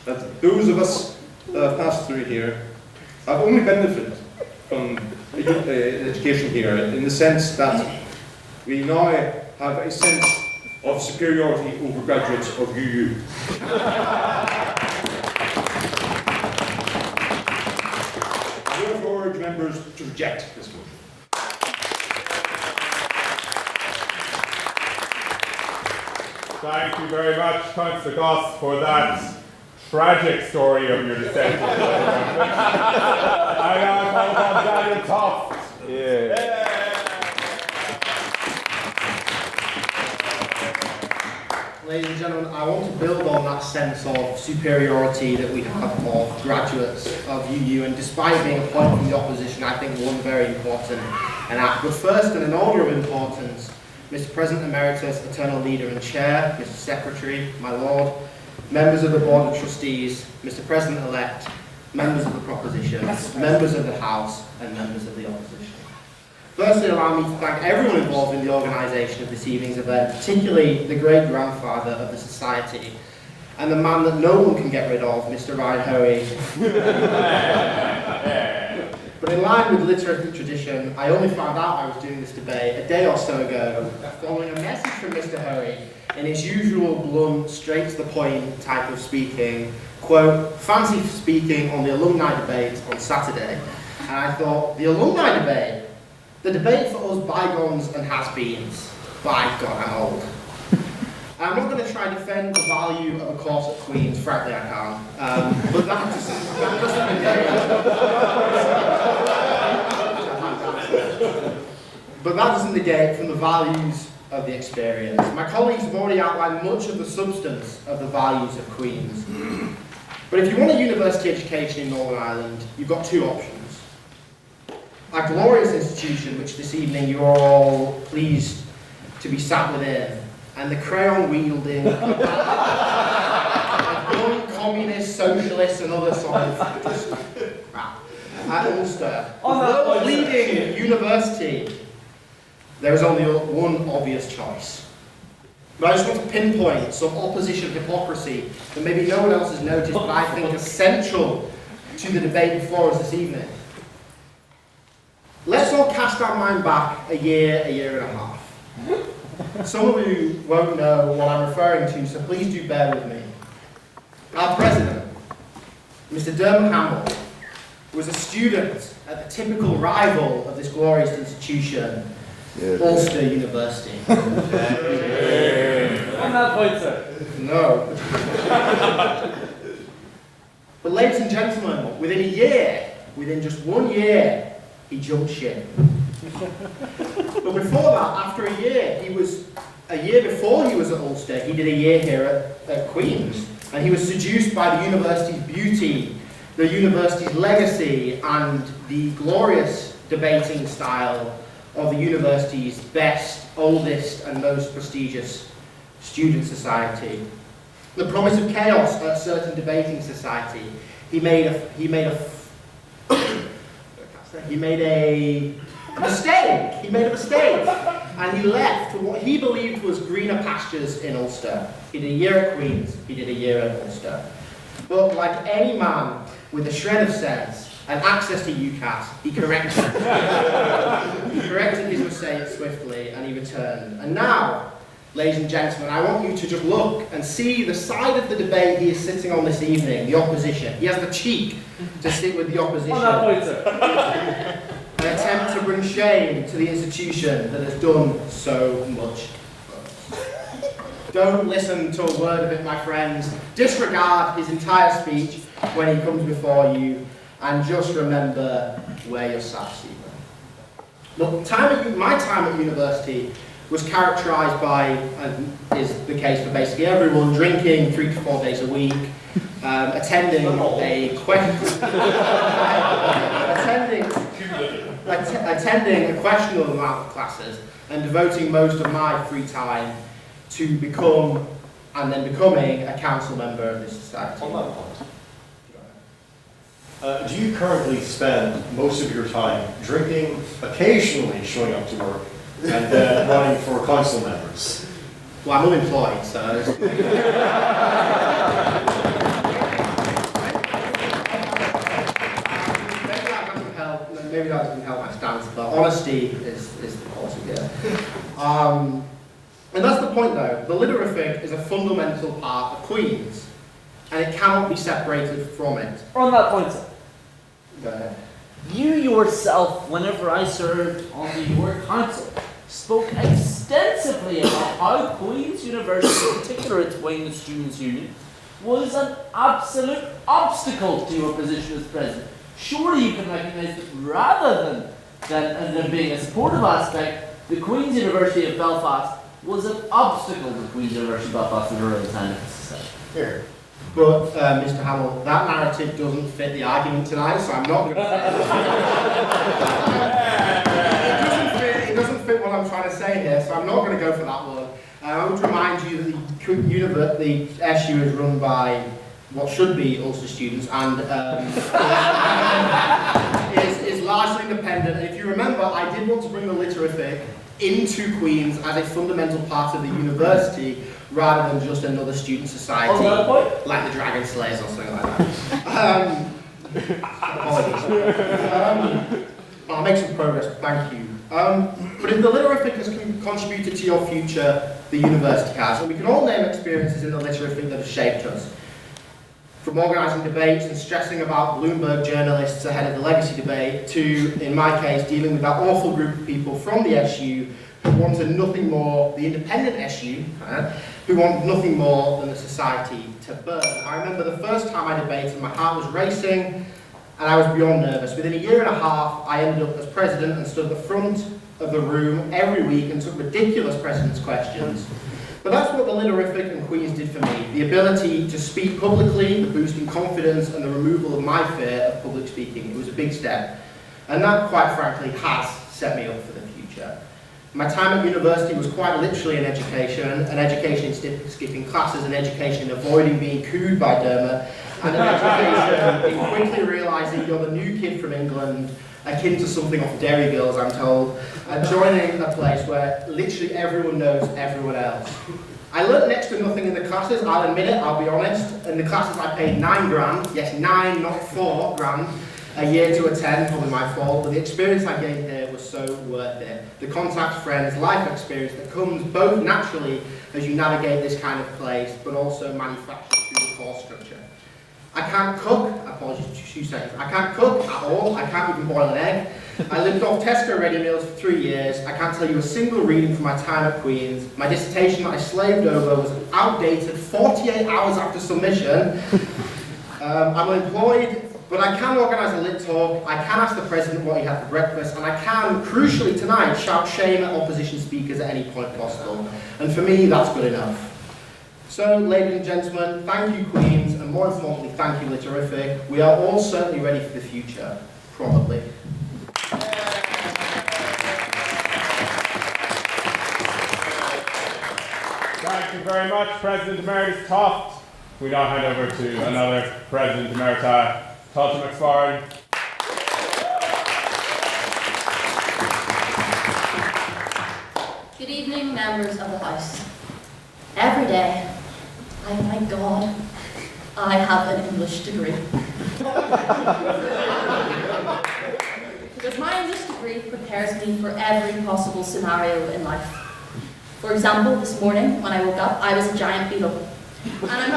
that those of us that have passed through here have only benefited from education here, in the sense that we now have a sense of superiority over graduates of UU. I therefore urge members to reject this motion. Thank you very much, Councillor Goss, for that tragic story of your descent. I now call upon Daniel Toft. Ladies and gentlemen, I want to build on that sense of superiority that we have of graduates of UU, and despite being a point from the opposition, I think one very important act. But first, in an order of importance, Mr. President Emeritus, Eternal Leader and Chair, Mr. Secretary, my Lord, members of the Board of Trustees, Mr. President-elect, members of the proposition, members of the House, and members of the opposition. Firstly, allow me to thank everyone involved in the organisation of this evening's event, particularly the great-grandfather of the Society, and the man that no one can get rid of, Mr. Ryan Hoey. But in line with Literific tradition, I only found out I was doing this debate a day or so ago, following a message from Mr. Hoey in his usual blunt, straight-to-the-point type of speaking, quote, fancy speaking on the alumni debate on Saturday. And I thought, the alumni debate? The debate for us bygones and has-beens. By God, I'm old. I'm not going to try and defend the value of a course at Queen's, frankly I can't. But that doesn't negate from the values of the experience. My colleagues have already outlined much of the substance of the values of Queen's. But if you want a university education in Northern Ireland, you've got two options. A glorious institution, which this evening you're all pleased to be sat within, and the crayon-wielding, communist, socialists, and other sort of just crap at Ulster. Although leading university, there is only one obvious choice. But I just want to pinpoint some opposition hypocrisy that maybe no one else has noticed, but I think is central to the debate before us this evening. Let's all cast our mind back a year and a half. Some of you won't know what I'm referring to, so please do bear with me. Our president, Mr. Dermot Hamill, was a student at the typical rival of this glorious institution, Ulster University. On that point, sir. No. But ladies and gentlemen, within a year, within just 1 year, he jumped ship. But before that, after a year before he was at Ulster, he did a year here at Queen's. And he was seduced by the university's beauty, the university's legacy, and the glorious debating style of the university's best, oldest, and most prestigious student society. The promise of chaos at a certain debating society. He made a mistake, and he left for what he believed was greener pastures in Ulster. He did a year at Queen's, he did a year at Ulster. But like any man with a shred of sense and access to UCAS, he corrected his mistake swiftly, and he returned. And now, ladies and gentlemen, I want you to just look and see the side of the debate he is sitting on this evening, the opposition. He has the cheek to sit with the opposition. On that point, sir. An attempt to bring shame to the institution that has done so much. Don't listen to a word of it, my friends. Disregard his entire speech when he comes before you, and just remember where you're sat, Stephen. Look, my time at university was characterised by, and is the case for basically everyone, drinking 3 to 4 days a week, attending a questionable amount of classes and devoting most of my free time to becoming a council member of this society. On that point, do you currently spend most of your time drinking, occasionally showing up to work, and running for council members? Well, I'm unemployed, so... Maybe that doesn't help my stance, but honesty is the policy here. And that's the point though. The Literific is a fundamental part of Queen's, and it cannot be separated from it. On that point, sir. Go ahead. You yourself, whenever I served on the York Council, spoke extensively about how Queen's University, in particular its Wayne Students' Union, was an absolute obstacle to your position as president. Surely you can recognise that rather than being a supportive aspect, the Queen's University of Belfast was an obstacle to the Queen's University of Belfast at early time of the society. Here. But, Mr. Hamill, that narrative doesn't fit the argument tonight, so I'm not going to it doesn't fit what I'm trying to say here, so I'm not going to go for that one. I would remind you that the SU is run by what should be Ulster students and is largely independent. And if you remember, I did want to bring the Literific into Queen's as a fundamental part of the university rather than just another student society like the Dragon Slayers or something like that. Apologies. I'll make some progress, thank you. But if the Literific has contributed to your future, the university has, and we can all name experiences in the Literific that have shaped us. From organising debates and stressing about Bloomberg journalists ahead of the legacy debate to, in my case, dealing with that awful group of people from the SU who wanted nothing more, the independent SU, who wanted nothing more than the society to burn. I remember the first time I debated, my heart was racing and I was beyond nervous. Within a year and a half, I ended up as president and stood at the front of the room every week and took ridiculous president's questions. But that's what the Literific and Queen's did for me. The ability to speak publicly, the boosting confidence, and the removal of my fear of public speaking. It was a big step. And that, quite frankly, has set me up for the future. My time at university was quite literally an education in skipping classes, an education in avoiding being cooed by Dermot, and an education in quickly realising you're the new kid from England, akin to something off Dairy Girls, I'm told, and joining a place where literally everyone knows everyone else. I learnt next to nothing in the classes, I'll admit it, I'll be honest. In the classes I paid £9, yes, 9, not £4, a year to attend, probably my fault, but the experience I gained here was so worth it. The contacts, friends, life experience that comes both naturally as you navigate this kind of place, but also manufactured through the course structure. I can't cook, apologies, 2 seconds, I can't cook at all, I can't even boil an egg. I lived off Tesco ready meals for 3 years, I can't tell you a single reading from my time at Queen's. My dissertation that I slaved over was outdated 48 hours after submission. I'm unemployed, but I can organise a lit talk, I can ask the President what he had for breakfast, and I can, crucially tonight, shout shame at opposition speakers at any point possible. And for me, that's good enough. So, ladies and gentlemen, thank you Queens, and more importantly, thank you Literific. We are all certainly ready for the future, probably. Thank you very much, President Emeritus Toft. We now hand over to another President Emerita, Tailte McSparron. Good evening, members of the House. Every day, I thank God I have an English degree. Because my English degree prepares me for every possible scenario in life. For example, this morning when I woke up, I was a giant beetle. And I'm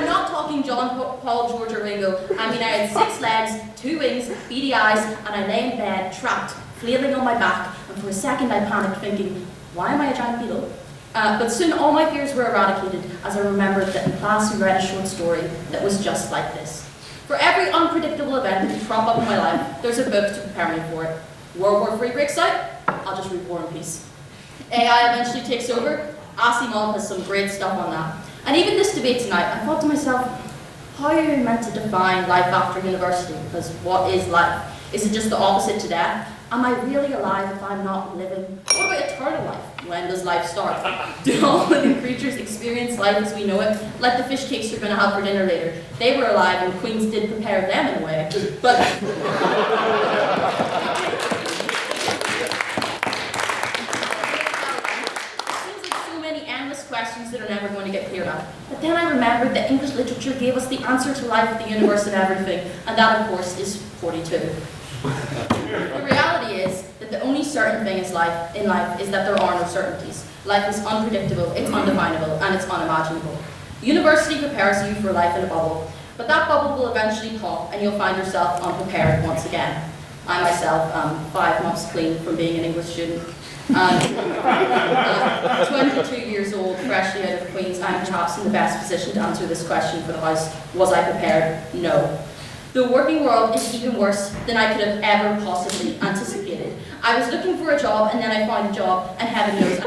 not talking John, Paul, George, or Ringo. I mean, I had 6 legs, 2 wings, beady eyes, and I lay in bed, trapped, flailing on my back, and for a second I panicked, thinking, why am I a giant beetle? But soon all my fears were eradicated as I remembered that in class we read a short story that was just like this. For every unpredictable event that could crop up in my life, there's a book to prepare me for it. World War III breaks out, I'll just read War and Peace. AI eventually takes over. Asimov has some great stuff on that. And even this debate tonight, I thought to myself, how are you meant to define life after university? Because what is life? Is it just the opposite to death? Am I really alive if I'm not living? What about eternal life? When does life start? Do all living creatures experience life as we know it? Like the fish cakes you're going to have for dinner later. They were alive and Queens did prepare them in a way. But it seems like so many endless questions that are never going to get cleared up. But then I remembered that English literature gave us the answer to life at the universe of everything, and that of course is 42. The reality is that the only certain thing in life is that there are no certainties. Life is unpredictable, it's undefinable, and it's unimaginable. University prepares you for life in a bubble, but that bubble will eventually pop and you'll find yourself unprepared once again. I myself am 5 months clean from being an English student. 22 years old, freshly out of Queen's, I'm perhaps in the best position to answer this question for the House. Was I prepared? No. The working world is even worse than I could have ever possibly anticipated. I was looking for a job and then I found a job, and heaven knows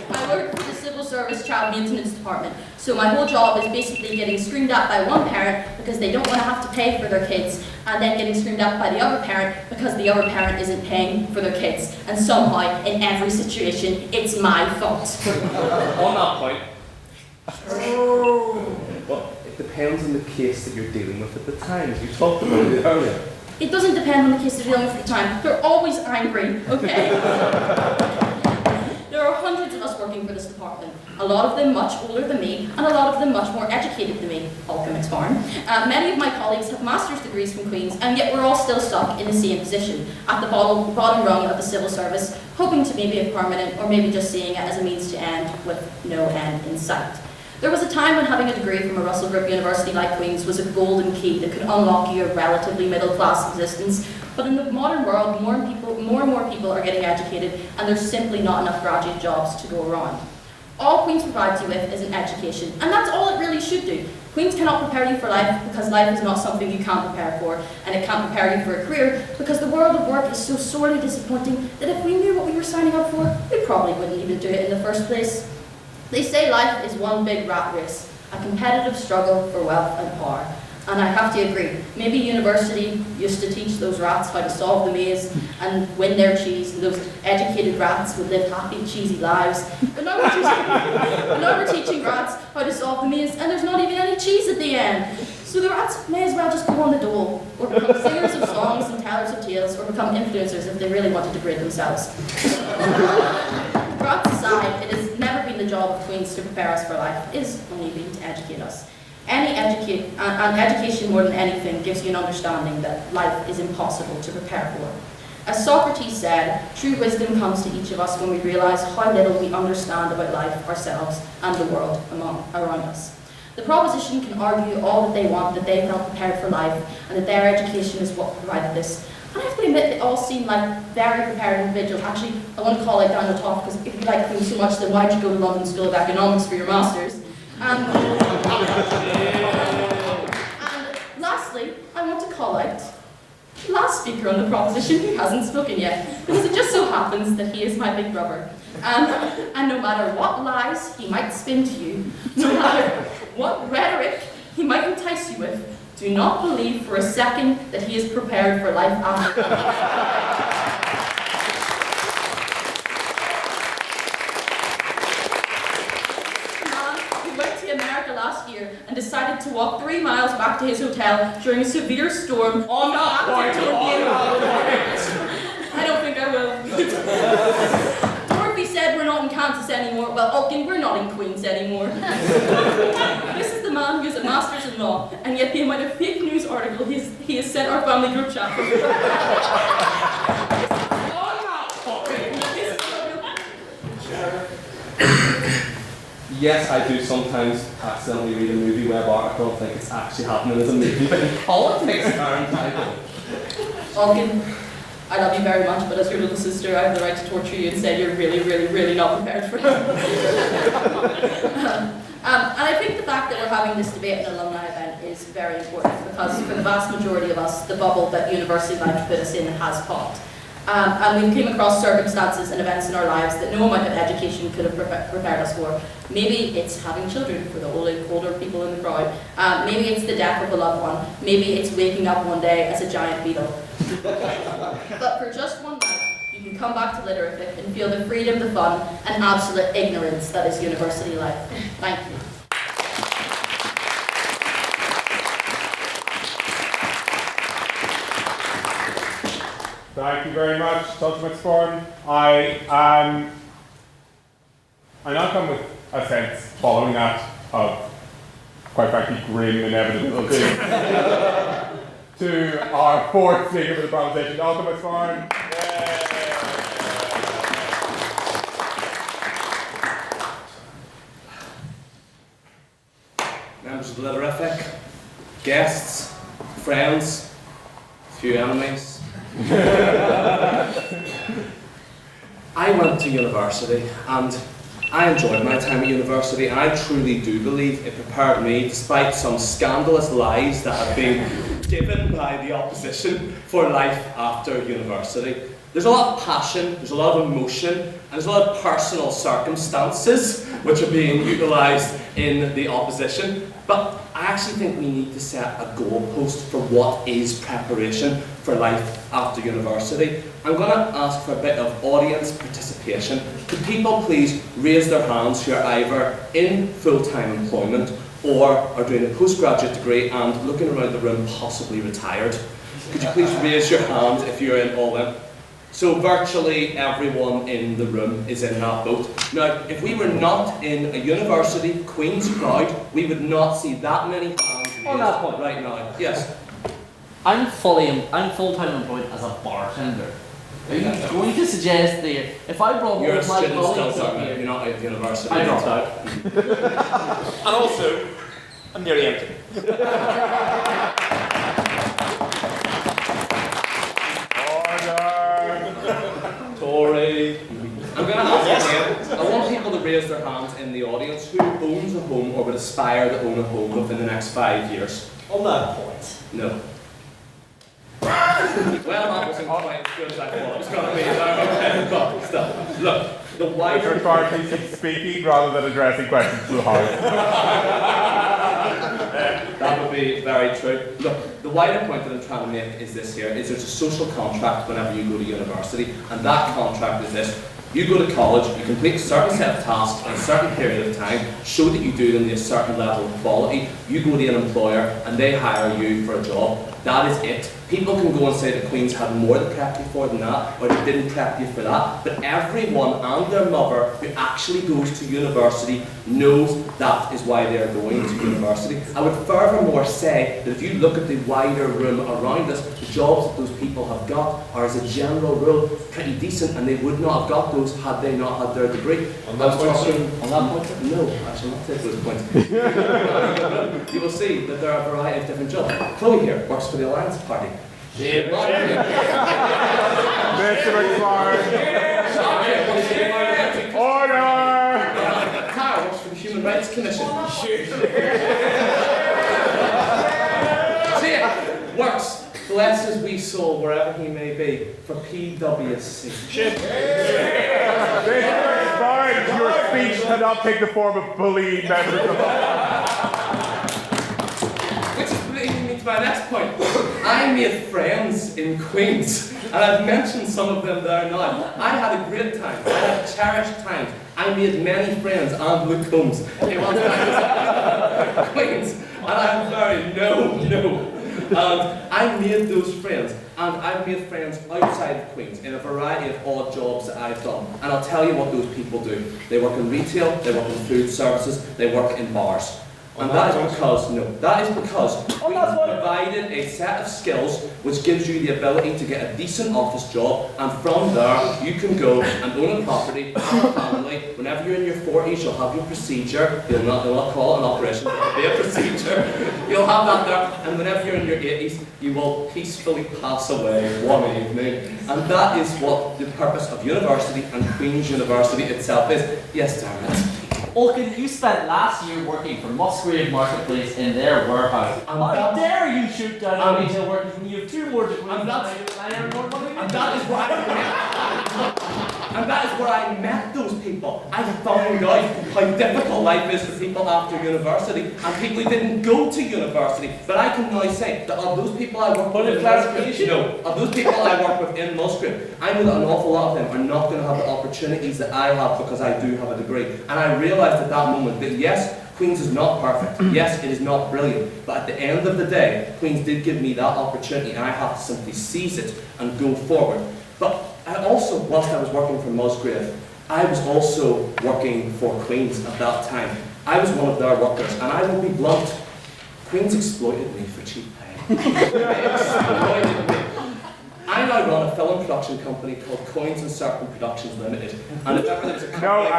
I work for the civil service child maintenance department, so my whole job is basically getting screamed at by one parent because they don't want to have to pay for their kids, and then getting screamed at by the other parent because the other parent isn't paying for their kids. And somehow, in every situation, it's my fault. On that point, well, it depends on the case that you're dealing with at the time. You talked about it earlier. It doesn't depend on the case they're dealing with at the time. They're always angry, okay? There are hundreds of us working for this department. A lot of them much older than me, and a lot of them much more educated than me, Olcan McSparron. Many of my colleagues have master's degrees from Queen's, and yet we're all still stuck in the same position, at the bottom rung of the civil service, hoping to maybe be permanent, or maybe just seeing it as a means to end with no end in sight. There was a time when having a degree from a Russell Group university like Queen's was a golden key that could unlock you a relatively middle-class existence, but in the modern world, more and more people are getting educated, and there's simply not enough graduate jobs to go around. All Queen's provides you with is an education, and that's all it really should do. Queen's cannot prepare you for life because life is not something you can prepare for, and it can't prepare you for a career because the world of work is so sorely disappointing that if we knew what we were signing up for, we probably wouldn't even do it in the first place. They say life is one big rat race, a competitive struggle for wealth and power. And I have to agree, maybe university used to teach those rats how to solve the maze and win their cheese, and those educated rats would live happy, cheesy lives. But now we're teaching rats how to solve the maze, and there's not even any cheese at the end. So the rats may as well just go on the dole, or become singers of songs and tellers of tales, or become influencers if they really wanted to grade themselves. Rats aside, it has never been the job of Queen's to prepare us for life. It has only been to educate us. Education more than anything gives you an understanding that life is impossible to prepare for. As Socrates said, true wisdom comes to each of us when we realize how little we understand about life, ourselves, and the world around us. The proposition can argue all that they want, that they felt prepared for life, and that their education is what provided this. And I have to admit, they all seem like very prepared individuals. Actually, I want to call out Daniel Toft, because if you like Queen's so much, then why'd you go to London School of Economics for your masters? And lastly, I want to call out the last speaker on the proposition who hasn't spoken yet, because it just so happens that he is my big brother. And no matter what lies he might spin to you, no matter what rhetoric he might entice you with, do not believe for a second that he is prepared for life after. America last year and decided to walk 3 miles back to his hotel during a severe storm. On that point, I don't think I will. Dorothy said we're not in Kansas anymore. Well, Olcan, we're not in Queens anymore. This is the man who has a master's in law, and yet the amount of fake news articles he has sent our family group chat. Yes, I do sometimes accidentally read a movie web article and think it's actually happening as a movie, but in politics terms, I don't. Olcan, I love you very much, but as your little sister, I have the right to torture you and say you're really, really, really not prepared for it. And I think the fact that we're having this debate at an alumni event is very important, because for the vast majority of us, the bubble that university life put us in has popped. And we came across circumstances and events in our lives that no amount of education could have prepared us for. Maybe it's having children for the older people in the crowd. Maybe it's the death of a loved one. Maybe it's waking up one day as a giant beetle. But for just one night, you can come back to Literific and feel the freedom, the fun, and absolute ignorance that is university life. Thank you. Thank you very much, Dr. McSparron. I now come with a sense, following that, of, quite frankly, grim inevitability to our fourth speaker for the conversation, Dr. McSparron. Members of the Literific, guests, friends, a few enemies. I went to university and I enjoyed my time at university, and I truly do believe it prepared me, despite some scandalous lies that have been given by the opposition, for life after university. There's a lot of passion, there's a lot of emotion, and there's a lot of personal circumstances which are being utilised in the opposition. But I actually think we need to set a goalpost for what is preparation for life after university. I'm going to ask for a bit of audience participation. Could people please raise their hands who are either in full-time employment or are doing a postgraduate degree and looking around the room possibly retired? Could you please raise your hand if you're in all in? So virtually everyone in the room is in that boat. Now, if we were not in a university Queen's crowd, we would not see that many hands raised On that point. right now. Yes. I'm full-time employed as a bartender. Are you going to suggest that if I brought You're one a of my student still, colleagues up Dermot. here, You're not out of university. I dropped out. And also, I'm nearly empty. Tory. I'm going to ask again. I want people to raise their hands in the audience who owns a home or would aspire to own a home within the next 5 years. On that point. No. Well, that wasn't quite as good as I thought it was going to be. Okay, but still. Look, the wider... Mr. McSparron, please speaking rather than addressing questions to the House. That would be very true. Look, the wider point that I'm trying to make is this here, is there's a social contract whenever you go to university, and that contract is this. You go to college, you complete a certain set of tasks in a certain period of time, show that you do them to a certain level of quality, you go to an employer and they hire you for a job. That is it. People can go and say that Queen's had more to prep you for than that, or they didn't prep you for that, but everyone and their mother who actually goes to university knows that is why they are going to university. I would furthermore say that if you look at the wider room around us, the jobs that those people have got are, as a general rule, pretty decent, and they would not have got those had they not had their degree. On that point, No, I shall not take those points. You will see that there are a variety of different jobs. Chloe here works for the Alliance Party. Mr. McSparron. Order! Kyle works for the Human Rights Commission. Tia works, bless his wee soul, wherever he may be, for PwC. Mr. McSparron, your speech cannot take the form of bullying members of the Which is leading me to my next point. I made friends in Queen's, and I've mentioned some of them there now. I had a great time. I had cherished times. I made many friends and Luke Combs in one time Queen's, and I'm very and I made those friends, and I've made friends outside of Queen's in a variety of odd jobs that I've done. And I'll tell you what those people do. They work in retail, they work in food services, they work in bars. And that is because we have provided a set of skills which gives you the ability to get a decent office job, and from there you can go and own a property, have a family. Whenever you're in your 40s, you'll have your procedure. They'll not call it an operation, but it'll be a procedure. You'll have that there, and whenever you're in your 80s, you will peacefully pass away one evening. And that is what the purpose of university and Queen's University itself is. Yes, Dermot. Olcan, you spent last year working for Musgrave Marketplace in their warehouse. How dare you shoot down on retail workers when you have 2 more degrees than I I earn more money. And that is where I met those people. I found out how difficult life is for people after university and people who didn't go to university. But I can now say that of those people I work with, of those people I work with in Musgrave, I know that an awful lot of them are not going to have the opportunities that I have because I do have a degree. And I realised at that moment that yes, Queen's is not perfect. Yes, it is not brilliant. But at the end of the day, Queen's did give me that opportunity and I have to simply seize it and go forward. But I also, whilst I was working for Musgrave, I was also working for Queen's at that time. I was one of their workers, and I will be blunt. Queen's exploited me for cheap pay. They exploited me. I now run a film production company called Coins and Serpent Productions Limited. And if ever there was a company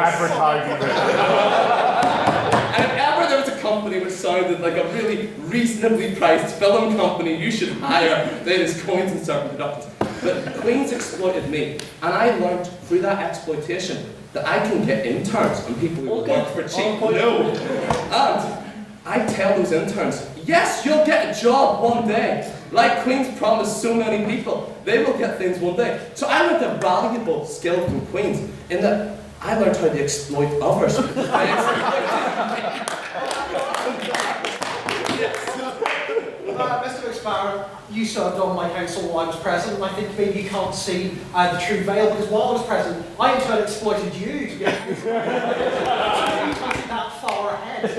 and if ever there was a company which sounded like a really reasonably priced film company you should hire, then it's Coins and Serpent Productions. But Queen's exploited me, and I learned through that exploitation that I can get interns and people who work for cheap. No. And I tell those interns, yes, you'll get a job one day. Like Queen's promised so many people, they will get things one day. So I learned a valuable skill from Queen's in that I learned how to exploit others. Mr. McSparron, you served on my council while I was president. I think maybe you can't see the true veil because while I was president, I in turn exploited you to get that far ahead.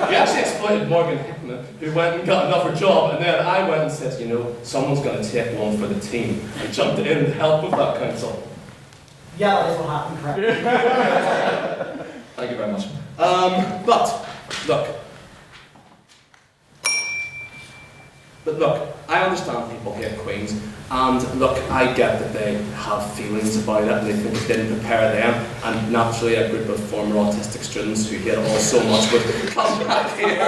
You actually exploited Morgan Hickman, who went and got another job, and then I went and said, you know, someone's going to take one for the team, and jumped in to help with that council. Yeah, that is what happened, correct. Thank you very much. But look, I understand people hate Queen's, and look, I get that they have feelings about it and they think it didn't prepare them, and naturally a group of former autistic students who hate it all so much would come back here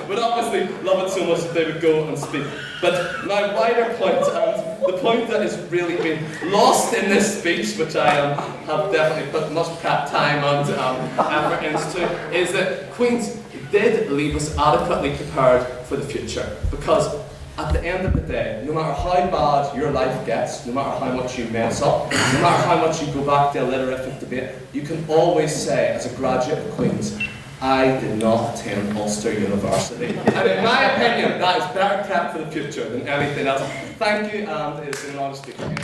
would obviously love it so much that they would go and speak. But my wider point, and the point that has really been lost in this speech, which I have definitely put much prep time and effort into, is that Queen's did leave us adequately prepared for the future, because at the end of the day, no matter how bad your life gets, no matter how much you mess up, no matter how much you go back to a Literific debate, you can always say, as a graduate of Queen's, I did not attend Ulster University. And in my opinion, that is better prep for the future than anything else. Thank you, and it's an honor speaking.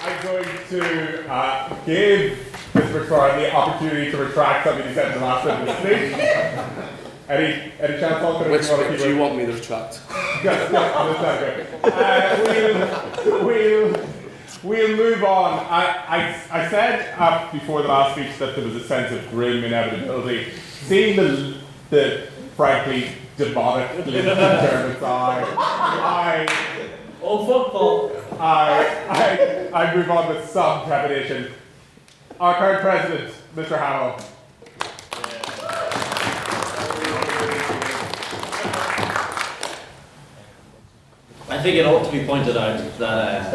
I'm going to give Mr. McSparron the opportunity to retract something he said in the last bit of the speech. Any chance, Olcan? Which bit do you want me to retract? We'll move on. I said before the last speech that there was a sense of grim inevitability. Seeing the frankly demonic glint in Dermot's eye, football. I move on with some trepidation. Our current president, Mr. Hamill. I think it ought to be pointed out that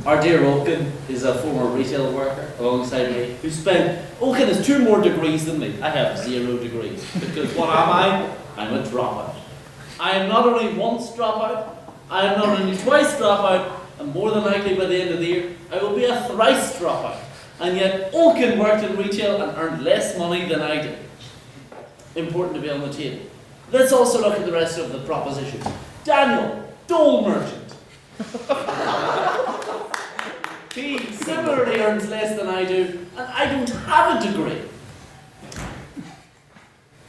our dear Olcan is a former retail worker alongside me who Olcan has 2 more degrees than me. I have 0 degrees because what am I? I'm a dropout. I am not only once dropout, I am not only twice dropout, and more than likely by the end of the year, I will be a thrice dropout. And yet, Olcan worked in retail and earned less money than I did. Important to be on the table. Let's also look at the rest of the proposition. Daniel, dole merchant. He similarly earns less than I do, and I don't have a degree.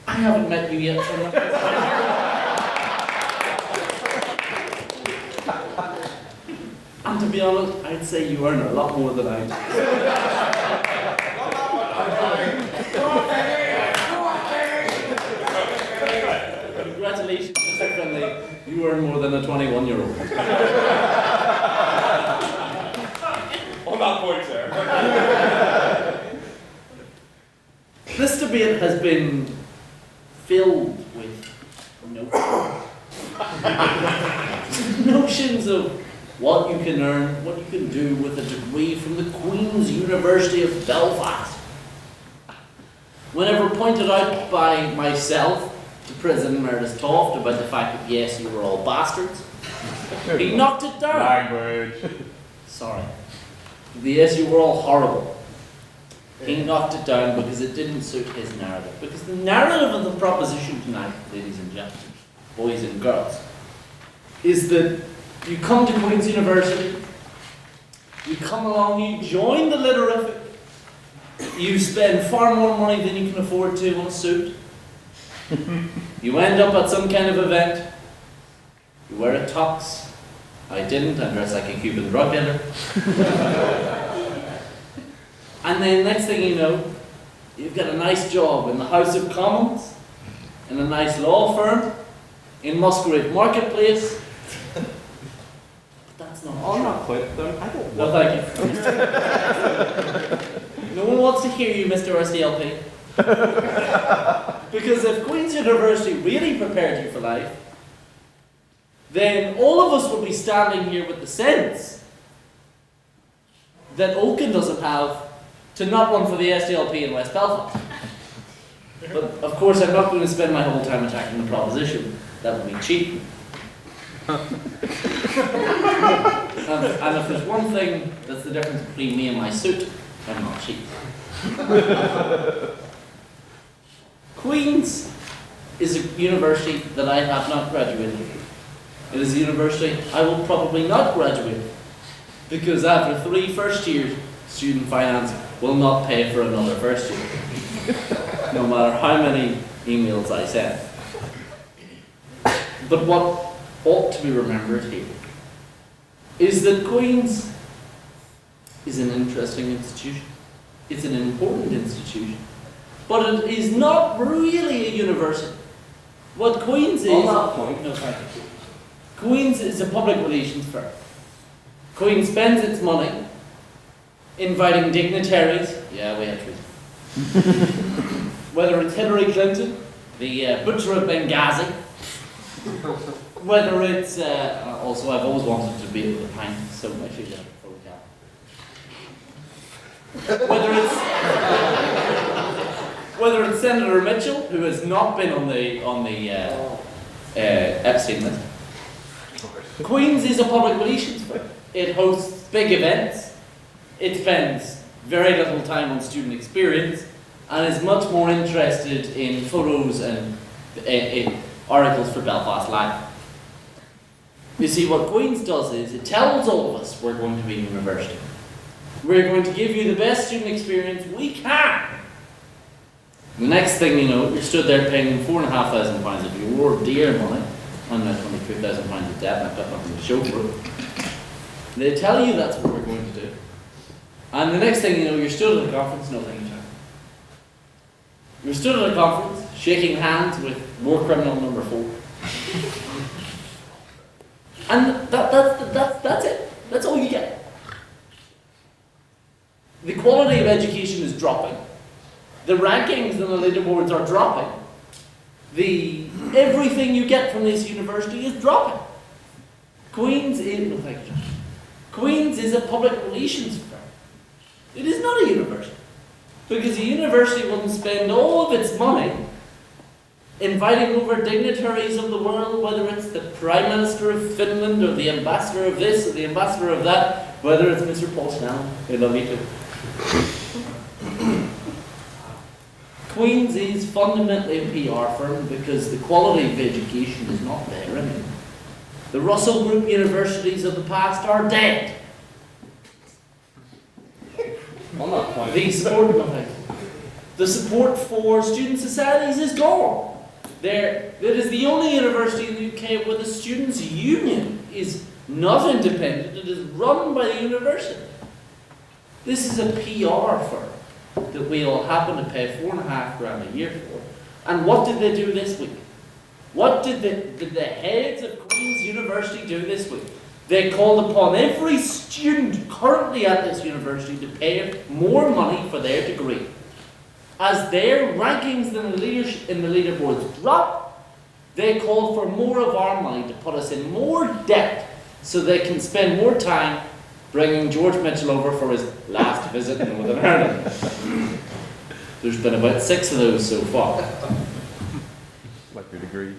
I haven't met you yet, so and to be honest, I'd say you earn a lot more than I do. Congratulations, Mr. Finlay. You earn more than a 21-year-old. On that point, sir. This debate has been filled with notions of what you can earn, what you can do with a degree from the Queen's University of Belfast. whenever pointed out by myself to President Emeritus Toft about the fact that yes, you were all bastards, he knocked it down. Language. Sorry. Yes, you were all horrible. He knocked it down because it didn't suit his narrative. Because the narrative of the proposition tonight, ladies and gentlemen, boys and girls, is that you come to Queen's University, you come along, you join the Literific, you spend far more money than you can afford to on a suit, you end up at some kind of event, you wear a tux. I didn't, I dressed like a Cuban drug dealer. And then next thing you know, you've got a nice job in the House of Commons, in a nice law firm, in Musgrave Marketplace. But that's not I'll not quit them. I don't No, want thank you. No one wants to hear you, Mr. RCLP. Because if Queen's University really prepared you for life, then all of us would be standing here with the sense that Olcan doesn't have to not run for the SDLP in West Belfast. But of course I'm not going to spend my whole time attacking the proposition. That would be cheap. And if there's one thing that's the difference between me and my suit, I'm not cheap. Queen's is a university that I have not graduated from. It is a university I will probably not graduate because after 3 first years, student finance will not pay for another first year, no matter how many emails I send. But what ought to be remembered here is that Queen's is an interesting institution. It's an important institution. But it is not really a university. What Queen's is... On that point, no, thank you. Queen's is a public relations firm. Queen's spends its money inviting dignitaries. Yeah, we have to. Whether it's Hillary Clinton, the butcher of Benghazi, whether it's... also, I've always wanted to be able to pint, so I should have before we can. Whether it's Senator Mitchell, who has not been on the Epstein list. Queen's is a public relations firm. It hosts big events. It spends very little time on student experience and is much more interested in photos and in articles for Belfast Live. You see, what Queen's does is it tells all of us we're going to be a university. We're going to give you the best student experience we can. The next thing you know, you're stood there paying £4,500 of your dear money. I'm now £23,000 of debt, and I've got nothing to show for it. They tell you that's what we're going to do. And the next thing you know, you're stood at a conference, no thank you, John. You're stood at a conference, shaking hands with war criminal number 4. And that's it. That's all you get. The quality of education is dropping. The rankings and the leaderboards are dropping. Everything you get from this university is dropping. Queen's is Queen's is a public relations firm. It is not a university. Because a university wouldn't spend all of its money inviting over dignitaries of the world, whether it's the Prime Minister of Finland or the Ambassador of this or the Ambassador of that, whether it's Mr. Paul Snell. I love you too. Queen's is fundamentally a PR firm because the quality of education is not there anymore. The Russell Group universities of the past are dead. The support for student societies is gone. It is the only university in the UK where the students' union is not independent, it is run by the university. This is a PR firm that we all happen to pay £4,500 a year for. And what did they do this week? What did the heads of Queen's University do this week? They called upon every student currently at this university to pay more money for their degree. As their rankings in the leaderboards drop, they called for more of our money to put us in more debt so they can spend more time bringing George Mitchell over for his last visit in Northern Ireland. There's been about 6 of those so far. Like your degrees.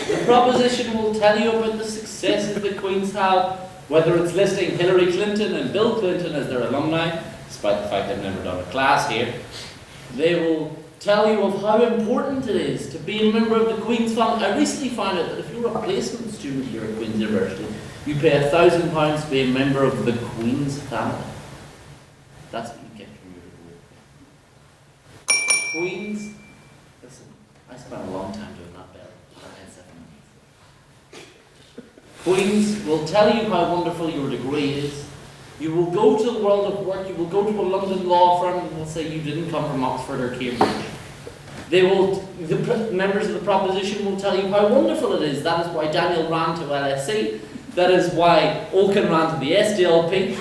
The proposition will tell you about the successes that Queens have, whether it's listing Hillary Clinton and Bill Clinton as their alumni, despite the fact they've never done a class here. They will tell you of how important it is to be a member of the Queen's family. I recently found out that if you're a placement student here at Queen's University, you pay £1,000 to be a member of the Queen's family. That's what you get from your degree. Queen's, listen, I spent a long time doing that, Bill. I had 7 months. Queen's will tell you how wonderful your degree is. You will go to the world of work, you will go to a London law firm and will say you didn't come from Oxford or Cambridge. The members of the proposition will tell you how wonderful it is. That is why Daniel ran to LSE. That is why Olcan ran to the SDLP.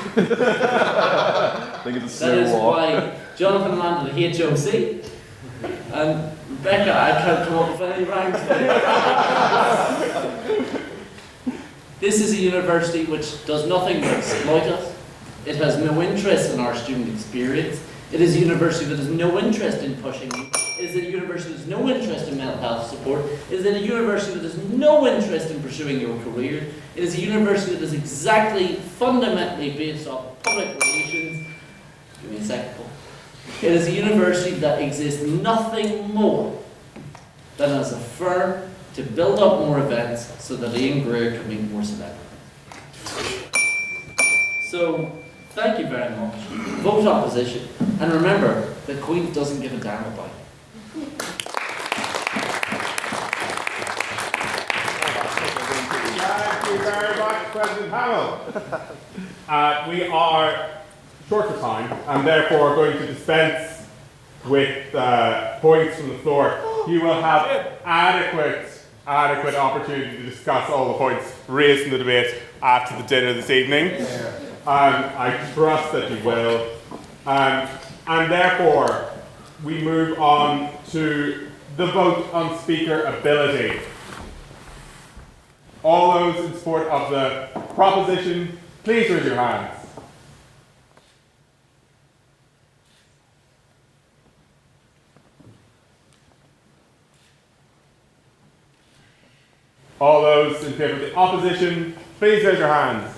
That is why Jonathan ran to the HOC. And Rebecca, I can't come up with any ranks for you. This is a university which does nothing but exploit us. It has no interest in our student experience. It is a university that has no interest in pushing you. It is a university that has no interest in mental health support. It is a university that has no interest in pursuing your career. It is a university that is exactly, fundamentally based off public relations. Give me a second, Paul. It is a university that exists nothing more than as a firm to build up more events so that Ian Greer can meet more celebrities. So, thank you very much. Vote opposition. And remember that Queen's doesn't give a damn about it. Thank you very much, President Hamill. We are short for time and therefore going to dispense with points from the floor. You will have adequate opportunity to discuss all the points raised in the debate after the dinner this evening. I trust that you will. And therefore, we move on to the vote on speaker ability. All those in support of the proposition, please raise your hands. All those in favour of the opposition, please raise your hands.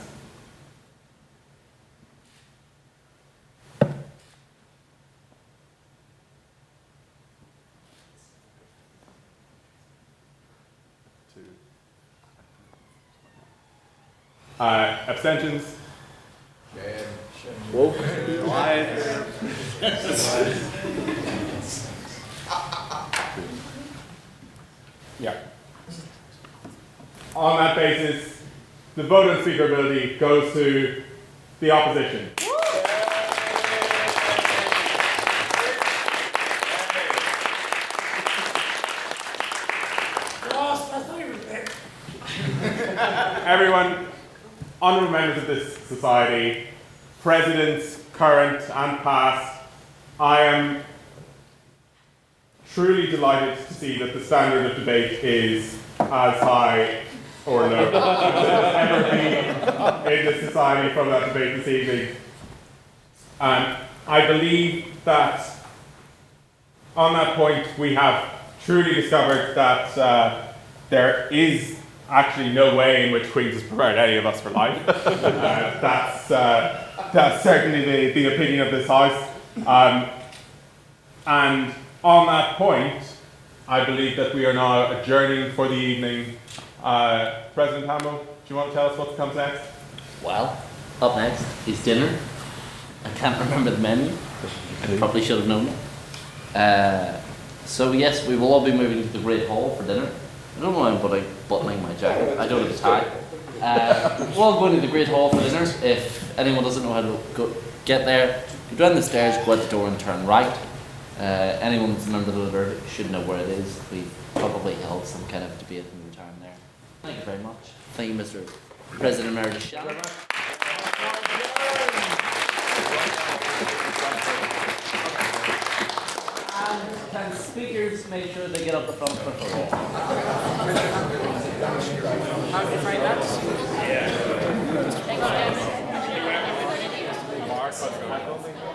Abstentions? Whoa. Yeah. On that basis, the vote on speaker ability goes to the opposition. Everyone, honourable members of this society, presidents, current and past, I am truly delighted to see that the standard of debate is as high or low as ever been in this society from that debate this evening. I believe that on that point we have truly discovered that there is actually no way in which Queen's has prepared any of us for life. That's certainly the opinion of this House. And on that point, I believe that we are now adjourning for the evening. President Hamill, do you want to tell us what comes next? Well, up next is dinner. I can't remember the menu. I probably should have known it. So yes, we will all be moving to the Great Hall for dinner. I don't know why I'm buttoning my jacket. I don't have a tie. We're all going to the Great Hall for dinner. If anyone doesn't know how to get there, go down the stairs, go out the door and turn right. Anyone that's a member of the Literific should know where it is. We probably held some kind of debate in the time there. Thank you very much. Thank you, Mr. President Emeritus Shannon. And can speakers make sure they get up the front for the hall? How do you find that? Yeah. Our cultural.